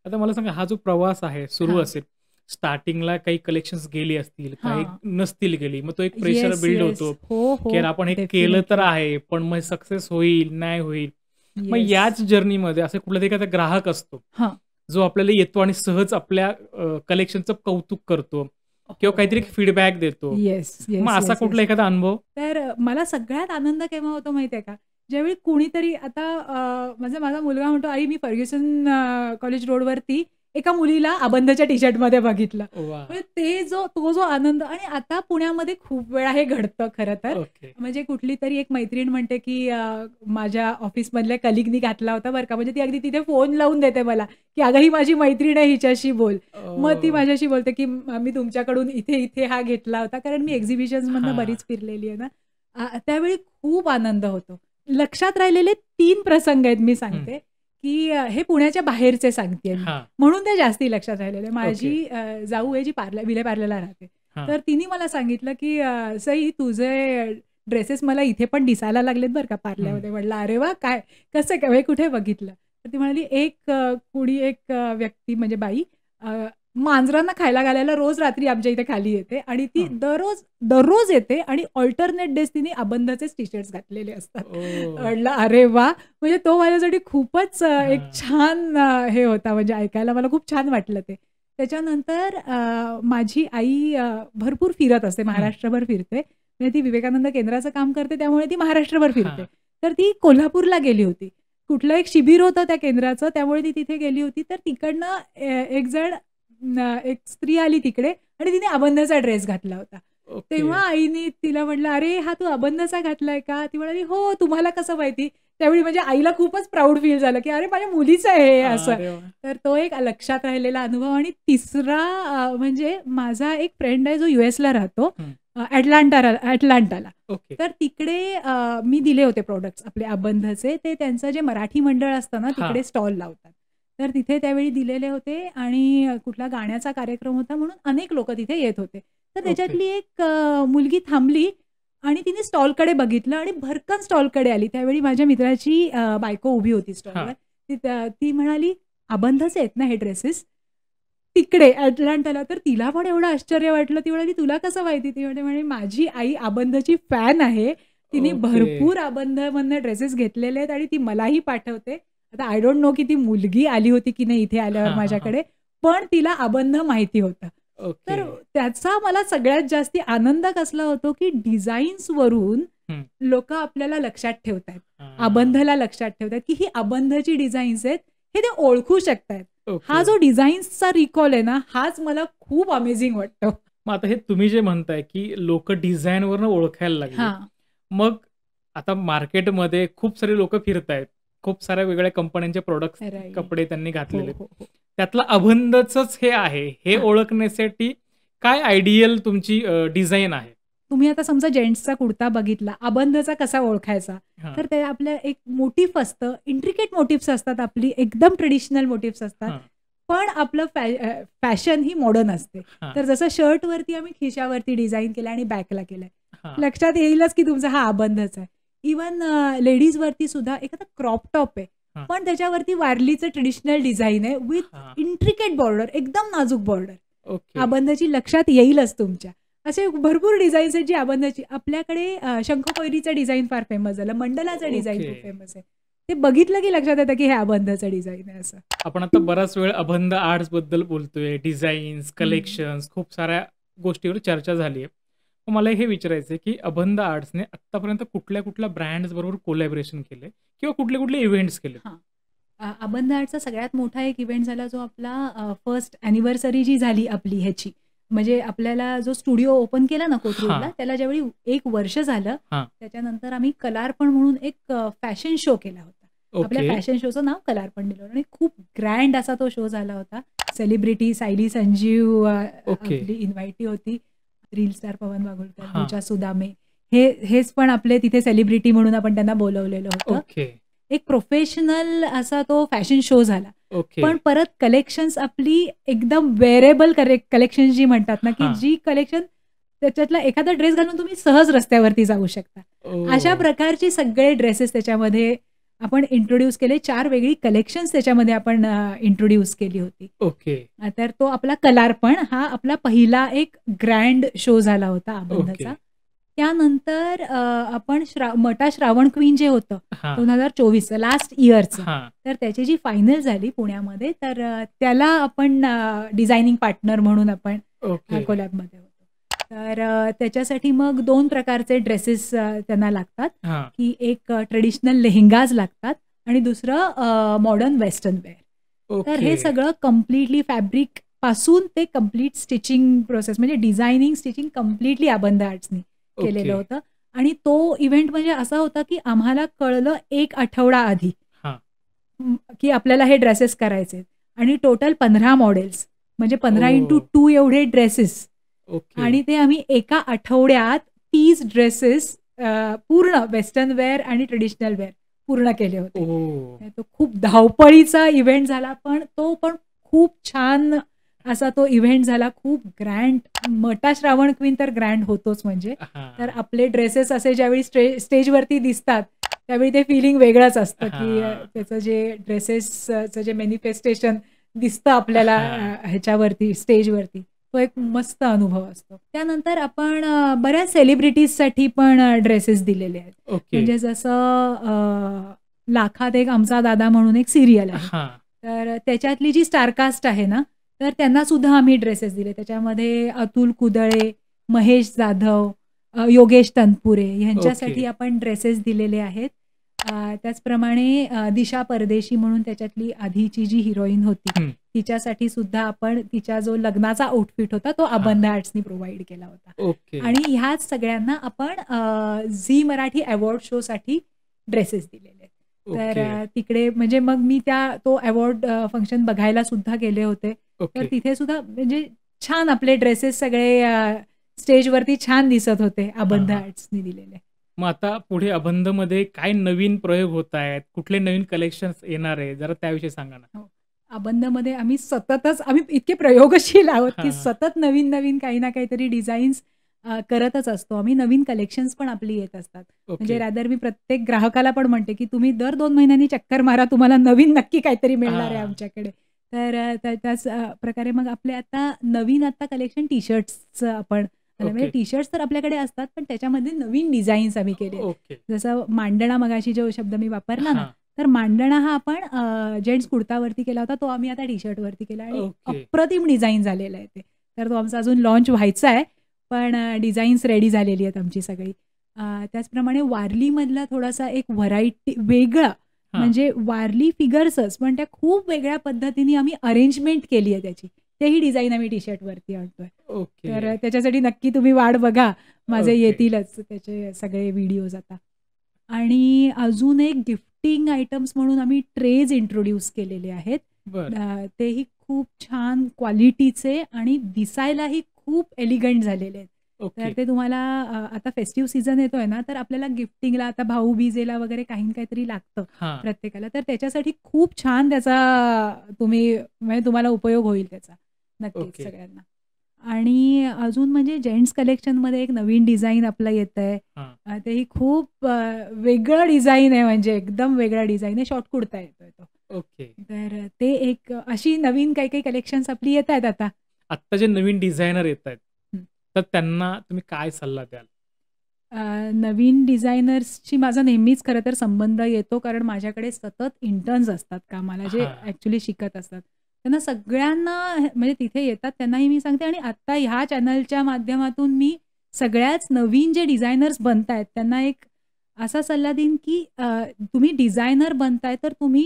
आता मला सांगा हा जो प्रवास आहे सुरू हां. असेल, स्टार्टिंगला काही कलेक्शन्स गेली असतील, काही हां. नसतील गेली. मग तो एक प्रेशर येस, बिल्ड येस. होतो, हो, की यार हो. आपण हे केलं तर डेफिनिटली. आहे, पण मग सक्सेस होईल, नाही होईल. मग येस. याच जर्नीमध्ये असं कुठलातरी एखादा ग्राहक असतो, हां. जो आपल्याला येतो आणि सहज आपल्या कलेक्शनचं कौतुक करतो किंवा हो, हो, काहीतरी हो. फीडबॅक देतो. येस, मग येस, असा येस, कुठला येस. एखादा अनुभव? तर मला सगळ्यात आनंद केव्हा होतो माहिती आहे का? ज्यावेळी कुणीतरी आता माझा मुलगा म्हणतो, "आई मी फर्ग्युसन कॉलेज रोडवरती एका मुलीला अबंधच्या टी शर्टमध्ये बघितलं. वा. म्हणजे तो जो आनंद. आणि आता पुण्यामध्ये खूप वेळा हे घडतं खरं तर. ओके. म्हणजे कुठली तरी एक मैत्रीण म्हणते की माझ्या ऑफिसमधल्या कलिगनी घातला होता बरं का. म्हणजे ती अगदी तिथे फोन लावून देते मला की अगं ही माझी मैत्रीण आहे, हिच्याशी बोल. मग ती ओ. माझ्याशी बोलते की मी तुमच्याकडून इथे हा घेतला होता. कारण मी एक्झिबिशन्समधनं हा. बरीच फिरलेली आहे ना. त्यावेळी खूप आनंद होतो. लक्षात राहिलेले 3 प्रसंग आहेत मी सांगते की हे पुण्याच्या बाहेरचे सांगते मी, हा. म्हणून ते जास्ती लक्षात राहिलेले. ओके. माझी जाऊ आहे जी विलेपार्ल्याला राहते. हा. तर तिने मला सांगितलं की सई तुझे ड्रेसेस मला इथे पण दिसायला लागलेत बरं का पार्ल्यामध्ये. म्हटलं अरे वा, काय कसं काय, हे कुठे बघितलं? तर ती म्हणाली एक व्यक्ती म्हणजे बाई मांजरांना खायला घालायला रोज रात्री आमच्या इथे खाली येते आणि ती दररोज येते आणि ऑल्टरनेट डेज तिने अबंधचेच टी शर्ट्स घातलेले असतात. ओ. म्हटलं अरे वा. म्हणजे तो माझ्यासाठी खूपच एक छान हे होता. म्हणजे ऐकायला मला खूप छान वाटलं ते. त्याच्यानंतर माझी आई भरपूर फिरत असते, महाराष्ट्रभर फिरते. म्हणजे ती विवेकानंद केंद्राचं काम करते, त्यामुळे ती महाराष्ट्रभर फिरते. तर ती कोल्हापूरला गेली होती. कुठलं एक शिबिर होतं त्या केंद्राचं, त्यामुळे ती तिथे गेली होती. तर तिकडनं एक स्त्री आली तिकडे आणि तिने अबंधचा ड्रेस घातला होता. ओके. तेव्हा आईने तिला म्हटलं अरे हा तू अबंधचा घातलाय का? ती म्हणाली हो, तुम्हाला कसं माहिती? त्यावेळी म्हणजे आईला खूपच प्राऊड फील झालं की अरे माझ्या मुलीचं आहे हे असं. अरे वा. तर तो एक लक्षात राहिलेला अनुभव. आणि तिसरा म्हणजे माझा एक फ्रेंड आहे जो युएसला राहतो, अटलांटाला. ओके. तर तिकडे मी दिले होते प्रोडक्ट्स आपले अबंधचे. ते त्यांचं जे मराठी मंडळ असतं ना तिकडे स्टॉल लावतात. तर तिथे त्यावेळी दिलेले होते आणि कुठला गाण्याचा कार्यक्रम होता म्हणून अनेक लोक तिथे येत होते. तर त्याच्यातली एक मुलगी थांबली आणि तिने स्टॉलकडे बघितलं आणि भरकन स्टॉलकडे आली. त्यावेळी माझ्या मित्राची बायको उभी होती स्टॉलवर. ती म्हणाली अबंधचे आहेत ना हे ड्रेसेस तिकडे अटलांटाला? तर तिला पण एवढं आश्चर्य वाटलं. ती म्हणाली तुला कसं माहिती? ती म्हणे माझी आई अबंधची फॅन आहे. तिने भरपूर अबंधमधनं ड्रेसेस घेतलेले आहेत आणि ती मलाही पाठवते. आता आय डोंट नो की ती मुलगी आली होती की नाही इथे आल्यावर माझ्याकडे, पण तिला अबंध माहिती होतं. तर त्याचा मला सगळ्यात जास्ती आनंद कसला होतो की डिझाईन्सवरून लोक आपल्याला लक्षात ठेवतायत, अबंधला लक्षात ठेवतात की ही अबंधची डिझाईन्स आहेत, हे ते ओळखू शकतायत. हा जो डिझाईन्सचा रिकॉल आहे ना, हाच मला खूप अमेझिंग वाटतं. मग आता हे तुम्ही जे म्हणताय की लोक डिझाईनवरनं ओळखायला लागले, मग आता मार्केटमध्ये खूप सारे लोक फिरतायत, खूप साऱ्या वेगळ्या कंपन्यांचे प्रोडक्ट्स, कपडे त्यांनी घातलेले, त्यातलं अबंधचंच हे आहे हे ओळखण्यासाठी काय आयडियल तुमची डिझाईन आहे? तुम्ही आता समजा जेंट्सचा कुर्ता बघितला, अबंधचा कसा ओळखायचा? तर ते आपलं एक मोटिफ असतं, इंट्रिकेट मोटिव्स असतात, आपली एकदम ट्रेडिशनल मोटिव्स असतात, पण आपलं फॅशन ही मॉडर्न असते. तर जसं शर्टवरती आम्ही खिशावरती डिझाईन केलं आणि बॅकला केलंय, लक्षात येईलच की तुमचा हा अबंधच आहे. इवन लेडीजवरती सुद्धा एखादा क्रॉप टॉप आहे, पण त्याच्यावरती वारलीचं ट्रेडिशनल डिझाईन आहे विथ इंट्रिकेट बॉर्डर, एकदम नाजूक बॉर्डर. अबंधची लक्षात येईलच तुमच्या. असे भरपूर डिझाईन्स आहेत जी अबंधची. आपल्याकडे शंखकोयरीचं डिझाईन फार फेमस झालं, मंडलाचं डिझाईन खूप फेमस आहे. ते बघितलं की लक्षात येतं की हे अबंधचं डिझाईन आहे असं. आपण आता बराच वेळ अबंध आर्ट्स बद्दल बोलतोय, डिझाईन्स, कलेक्शन्स, खूप साऱ्या गोष्टीवर चर्चा झाली आहे. मला हे विचारायचं आहे की अबंध आर्ट्सने आतापर्यंत कुठल्या ब्रँड्स बरोबर कोलॅबोरेशन केले किंवा कुठले इव्हेंट्स केले? अबंध आर्टचा सगळ्यात मोठा एक इव्हेंट झाला जो आपला फर्स्ट अॅनिव्हर्सरी जी झाली आपली ह्याची, म्हणजे आपल्याला जो स्टुडिओ ओपन केला ना कोथरूडला, त्याला ज्यावेळी 1 वर्ष झालं, त्याच्यानंतर आम्ही कलार्पण म्हणून एक फॅशन शो केला होता. आपल्या फॅशन शोचं नाव कलार्पण दिलं आणि खूप ग्रँड असा तो शो झाला होता. सेलिब्रिटी सायली संजीव आपली इन्व्हायटी होती, रील स्टार पवन बागुलकर, पूजा सुदामे, हेच पण आपले तिथे सेलिब्रिटी म्हणून आपण त्यांना बोलवलेलं होतं. एक प्रोफेशनल असा तो फॅशन शो झाला. पण परत कलेक्शन्स आपली एकदम वेअरेबल कलेक्शन जी म्हणतात ना, की जी कलेक्शन त्याच्यातला एखादा ड्रेस घालून तुम्ही सहज रस्त्यावरती जाऊ शकता, अशा प्रकारची सगळे ड्रेसेस त्याच्यामध्ये आपण इंट्रोड्यूस केले. 4 वेगळी कलेक्शन्स त्याच्यामध्ये आपण इंट्रोड्यूस केली होती. तर तो आपला कलार्पण हा आपला पहिला एक ग्रँड शो झाला होता अबंधचा. त्यानंतर आपण मटा श्रावण क्वीन जे होतं 2024 लास्ट इयरचं, तर त्याची जी फायनल झाली पुण्यामध्ये, तर त्याला आपण डिझायनिंग पार्टनर म्हणून आपण कोलॅबमध्ये होतो. तर त्याच्यासाठी मग 2 प्रकारचे ड्रेसेस त्यांना लागतात, की एक ट्रेडिशनल लेहेंगाज लागतात आणि दुसरं मॉडर्न वेस्टर्न वेअर. तर हे ओके. सगळं कम्प्लिटली फॅब्रिक पासून ते कम्प्लीट स्टिचिंग प्रोसेस म्हणजे डिझायनिंग, स्टिचिंग कम्प्लिटली अबंध आर्ट्सनी केलेलं ओके. होतं. आणि तो इव्हेंट म्हणजे असा होता, की आम्हाला कळलं 1 आठवडा आधी, हां. की आपल्याला हे ड्रेसेस करायचे आहेत आणि टोटल 15 मॉडेल्स म्हणजे 15 × 2 एवढे ड्रेसेस ओके. आणि ते आम्ही एका आठवड्यात 30 ड्रेसेस पूर्ण वेस्टर्न वेअर आणि ट्रेडिशनल वेअर पूर्ण केले होते. ओह! तो खूप धावपळीचा इव्हेंट झाला, पण तो पण खूप छान असा तो इव्हेंट झाला. खूप ग्रँड. मटा श्रावण क्वीन तर ग्रँड होतोच म्हणजे. तर हां. आपले ड्रेसेस असे ज्यावेळी स्टेजवरती दिसतात, त्यावेळी ते फिलिंग वेगळंच असतं, की हां. त्याचं जे ड्रेसेसचं जे मॅनिफेस्टेशन दिसतं आपल्याला हां. ह्याच्यावरती स्टेजवरती. तो एक मस्त अनुभव असतो. त्यानंतर आपण बऱ्याच सेलिब्रिटीजसाठी पण ड्रेसेस दिलेले आहेत. ओके. म्हणजे जसं लाखात एक आमचा दादा म्हणून एक सीरियल आहे. हां. तर त्याच्यातली जी स्टारकास्ट आहे ना, तर त्यांना सुद्धा आम्ही ड्रेसेस दिले. त्याच्यामध्ये अतुल कुदळे, महेश जाधव, योगेश तनपुरे ओके. ह्यांच्यासाठी आपण ड्रेसेस दिलेले आहेत. त्याचप्रमाणे दिशा परदेशी म्हणून त्याच्यातली आधीची जी हिरोईन होती, हं. तिच्यासाठी सुद्धा आपण तिचा जो लग्नाचा आउटफिट होता तो हां. अबंध आर्ट्सनी प्रोव्हाईड केला होता. ओके. आणि ह्याच सगळ्यांना आपण झी मराठी अवॉर्ड शोसाठी ड्रेसेस दिलेले आहेत. तर ओके. तिकडे म्हणजे मग मी तो अवॉर्ड फंक्शन बघायला सुद्धा गेले होते. तर ओके. तिथे सुद्धा म्हणजे छान आपले ड्रेसेस सगळे स्टेजवरती छान दिसत होते, हां, अबंध हां. आर्ट्सनी दिलेले. मग आता पुढे अबंधमध्ये काय नवीन प्रयोग होतायत? कुठले नवीन कलेक्शन्स येणार आहे? जरा त्याविषयी सांगा ना? हो. अबंधमध्ये आम्ही इतके प्रयोगशील आहोत, की हां. सतत नवीन-नवीन काही ना काहीतरी डिझाईन्स करतच असतो आम्ही. नवीन कलेक्शन्स पण आपली येत असतात. म्हणजे ओके. रादर मी प्रत्येक ग्राहकाला पण म्हणते, की तुम्ही दर 2 महिन्यांनी चक्कर मारा. तुम्हाला नवीन नक्की काहीतरी मिळणार आहे हां. आमच्याकडे. तर त्याच प्रकारे मग आपले नवीन कलेक्शन टी-शर्ट्सचं आपण म्हणजे ओके. टी-शर्ट्स तर आपल्याकडे असतात, पण त्याच्यामध्ये नवीन डिझाईन्स आम्ही केले आहेत. ओके. जसं मांडणा मगाशी जो शब्द मी वापरला ना, हां. तर मांडणा हा आपण जेंट्स कुर्तावरती केला होता. तो आम्ही आता टी-शर्टवरती केला आणि ओके. अप्रतिम डिझाइन झालेलं आहे ते. तर तो आमचा अजून लॉन्च व्हायचा आहे. पण डिझाईन्स रेडी झालेली आहेत आमची सगळी. त्याचप्रमाणे वारलीमधला थोडासा एक व्हरायटी वेगळा हां. म्हणजे वारली फिगर्सच, पण त्या खूप वेगळ्या पद्धतीने आम्ही अरेंजमेंट केली आहे त्याची. तेही डिझाइन आम्ही टी-शर्टवरती आणतोय. तर ओके. त्याच्यासाठी नक्की तुम्ही वाट बघा. माझे ओके. येतीलच त्याचे सगळे व्हिडिओज आता. आणि अजून एक गिफ्टिंग आयटम्स म्हणून आम्ही ट्रेज इंट्रोड्यूस केलेले आहेत. बरं. तेही खूप छान क्वालिटीचे आणि दिसायलाही खूप एलिगंट झालेले आहेत. तर ओके. ते तुम्हाला आता फेस्टिव्ह सीझन येतोय ना, तर आपल्याला गिफ्टिंगला आता भाऊबीजेला वगैरे काही ना काहीतरी लागतं हां. प्रत्येकाला. तर त्याच्यासाठी खूप छान त्याचा म्हणजे तुम्हाला उपयोग होईल त्याचा. नक्कीच ओके. सगळ्यांना. आणि अजून म्हणजे जेंट्स कलेक्शनमध्ये एक नवीन डिझाइन आपलं येतंय. हां. तेही खूप वेगळं डिझाइन आहे म्हणजे एकदम वेगळा डिझाइन आहे. शॉर्ट कुर्ता येतोय तो. ओके. तर ते एक अशी नवीन काही-काही कलेक्शन्स आपली येतायत आता. आत्ता जे नवीन डिझायनर येतायत, हं. तर त्यांना तुम्ही काय सल्ला द्याल? नवीन डिझायनर्सशी माझा नेहमीच खरं तर संबंध येतो, कारण माझ्याकडे सतत इंटर्न्स असतात कामाला, जे हां. ॲक्चुअली शिकत असतात. त्यांना सगळ्यांना म्हणजे तिथे येतात त्यांनाही मी सांगते आणि आत्ता ह्या चॅनलच्या माध्यमातून मी सगळ्याच नवीन जे डिझायनर्स बनतायत त्यांना एक असा सल्ला देईन, की तुम्ही डिझायनर बनताय तर तुम्ही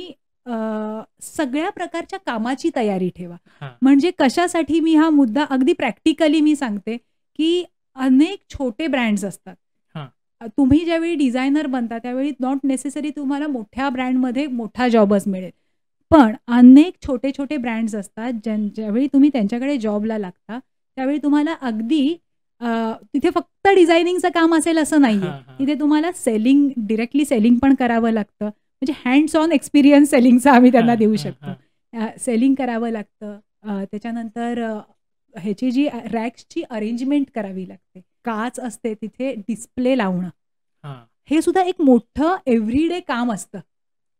सगळ्या प्रकारच्या कामाची तयारी ठेवा. हां. म्हणजे कशासाठी मी हा मुद्दा अगदी प्रॅक्टिकली मी सांगते, की अनेक छोटे ब्रँड्स असतात. हां. तुम्ही ज्यावेळी डिझायनर बनता त्यावेळी नॉट नेसेसरी तुम्हाला मोठ्या ब्रँडमध्ये मोठा जॉबच मिळेल. पण अनेक छोटे-छोटे ब्रँड्स असतात ज्यावेळी तुम्ही त्यांच्याकडे जॉबला लागता, त्यावेळी तुम्हाला अगदी तिथे फक्त डिझायनिंगचं काम असेल असं नाहीये. हां, हां. तिथे तुम्हाला डायरेक्टली सेलिंग पण करावं लागतं. म्हणजे हँड्स ऑन एक्सपिरियन्स सेलिंगचा आम्ही त्यांना हां, देऊ हां, शकतो. हां. सेलिंग करावं लागतं. त्याच्यानंतर ह्याची जी रॅक्सची अरेंजमेंट करावी लागते. काच असते तिथे डिस्प्ले लावणं. हां. हे सुद्धा एक मोठं एव्हरीडे काम असतं.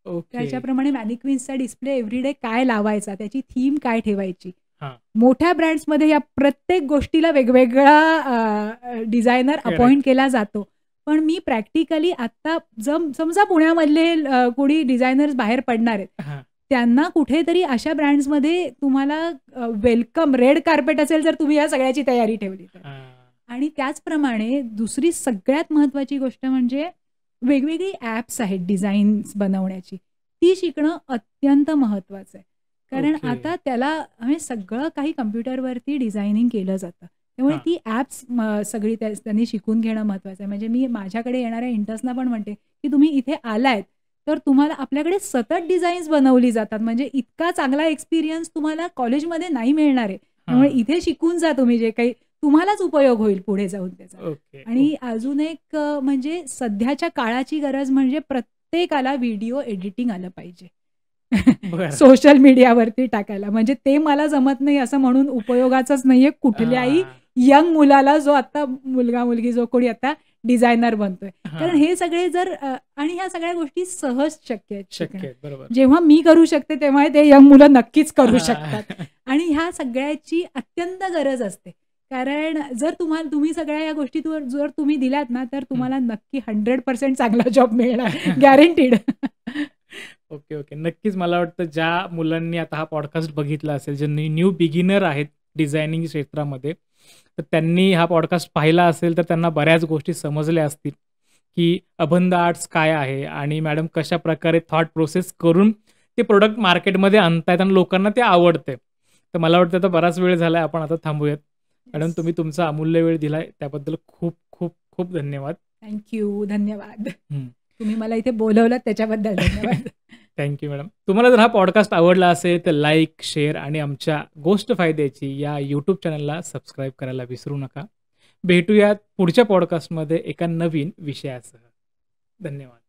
ओके. त्याच्याप्रमाणे मॅनिक्विन्सचा डिस्प्ले एव्हरीडे काय लावायचा, त्याची थीम काय ठेवायची. हां. मोठ्या ब्रँड्समध्ये या प्रत्येक गोष्टीला वेगवेगळा डिझायनर अपॉइंट करेक्ट. केला जातो. पण मी प्रॅक्टिकली आत्ता समजा पुण्यामधले कोणी डिझायनर्स बाहेर पडणार आहेत. हां. त्यांना कुठेतरी अशा ब्रँड्समध्ये तुम्हाला वेलकम रेड कार्पेट असेल जर तुम्ही या सगळ्याची तयारी ठेवली तर. हां. आणि त्याचप्रमाणे दुसरी सगळ्यात महत्त्वाची गोष्ट म्हणजे वेगवेगळी ॲप्स आहेत डिझाईन्स बनवण्याची. ती शिकणं अत्यंत महत्त्वाचं आहे. कारण ओके. आता त्याला म्हणजे सगळं काही कॉम्प्युटरवरती डिझायनिंग केलं जातं. त्यामुळे हां. ती ॲप्स सगळी त्यांनी शिकून घेणं महत्त्वाचं आहे. म्हणजे मी माझ्याकडे येणाऱ्या इंटर्न्सना पण म्हणते, की तुम्ही इथे आलायत, तर तुम्हाला आपल्याकडे सतत डिझाईन्स बनवली जातात. म्हणजे इतका चांगला एक्सपिरियन्स तुम्हाला कॉलेजमध्ये नाही मिळणार आहे. त्यामुळे हां. इथे शिकून जा तुम्ही जे काही तुम्हालाच उपयोग होईल पुढे जाऊन त्याचा. ओके. आणि अजून एक म्हणजे सध्याच्या काळाची गरज म्हणजे प्रत्येकाला व्हिडिओ एडिटिंग आलं पाहिजे. बरं. सोशल मीडियावरती टाकायला. म्हणजे ते मला जमत नाही असं म्हणून उपयोगाचंच नाहीये कुठल्याही हां. यंग मुलाला जो आता मुलगा-मुलगी जो कोणी आता डिझायनर बनतोय. कारण हां. हे सगळे जर आणि ह्या सगळ्या गोष्टी सहज शक्य आहेत शक्य शिकणं. आहे. बरोबर. जेव्हा मी करू शकते तेव्हा ते यंग मुलं नक्कीच करू शकतात. हां. आणि ह्या सगळ्याची अत्यंत गरज असते. कारण जर तुम्ही सगळ्या या गोष्टी जर तुम्ही दिल्यात ना, तर हं. तुम्हाला नक्की 100% चांगला जॉब मिळणार. गॅरंटीड. Okay, okay. नक्कीच मला वाटतं ज्या मुलांनी आता हा पॉडकास्ट बघितला असेल, जे न्यू बिगिनर आहेत डिझायनिंग क्षेत्रामध्ये, तर त्यांनी हा पॉडकास्ट पाहिला असेल, तर त्यांना बऱ्याच गोष्टी समजल्या असतील, की अबंध आर्ट्स काय आहे आणि मॅडम कशाप्रकारे थॉट प्रोसेस करून ते प्रॉडक्ट मार्केटमध्ये आणतायत आणि लोकांना ते आवडतंय. तर मला वाटतं आता बराच वेळ झालाय, आपण आता थांबूयात. मॅडम तुम्ही तुमचा अमूल्य वेळ दिलाय त्याबद्दल खूप खूप खूप धन्यवाद. धन्यवाद. हं. तुम्ही मला इथे बोलवलंत त्याच्याबद्दल धन्यवाद. Thank you madam. तुम्हाला जर हा पॉडकास्ट आवडला असेल तर लाईक, शेअर आणि आमच्या गोष्ट फायद्याची या यूट्यूब चॅनलला सबस्क्राईब करायला विसरू नका. भेटूयात पुढच्या पॉडकास्टमध्ये एका नवीन विषयासह. धन्यवाद.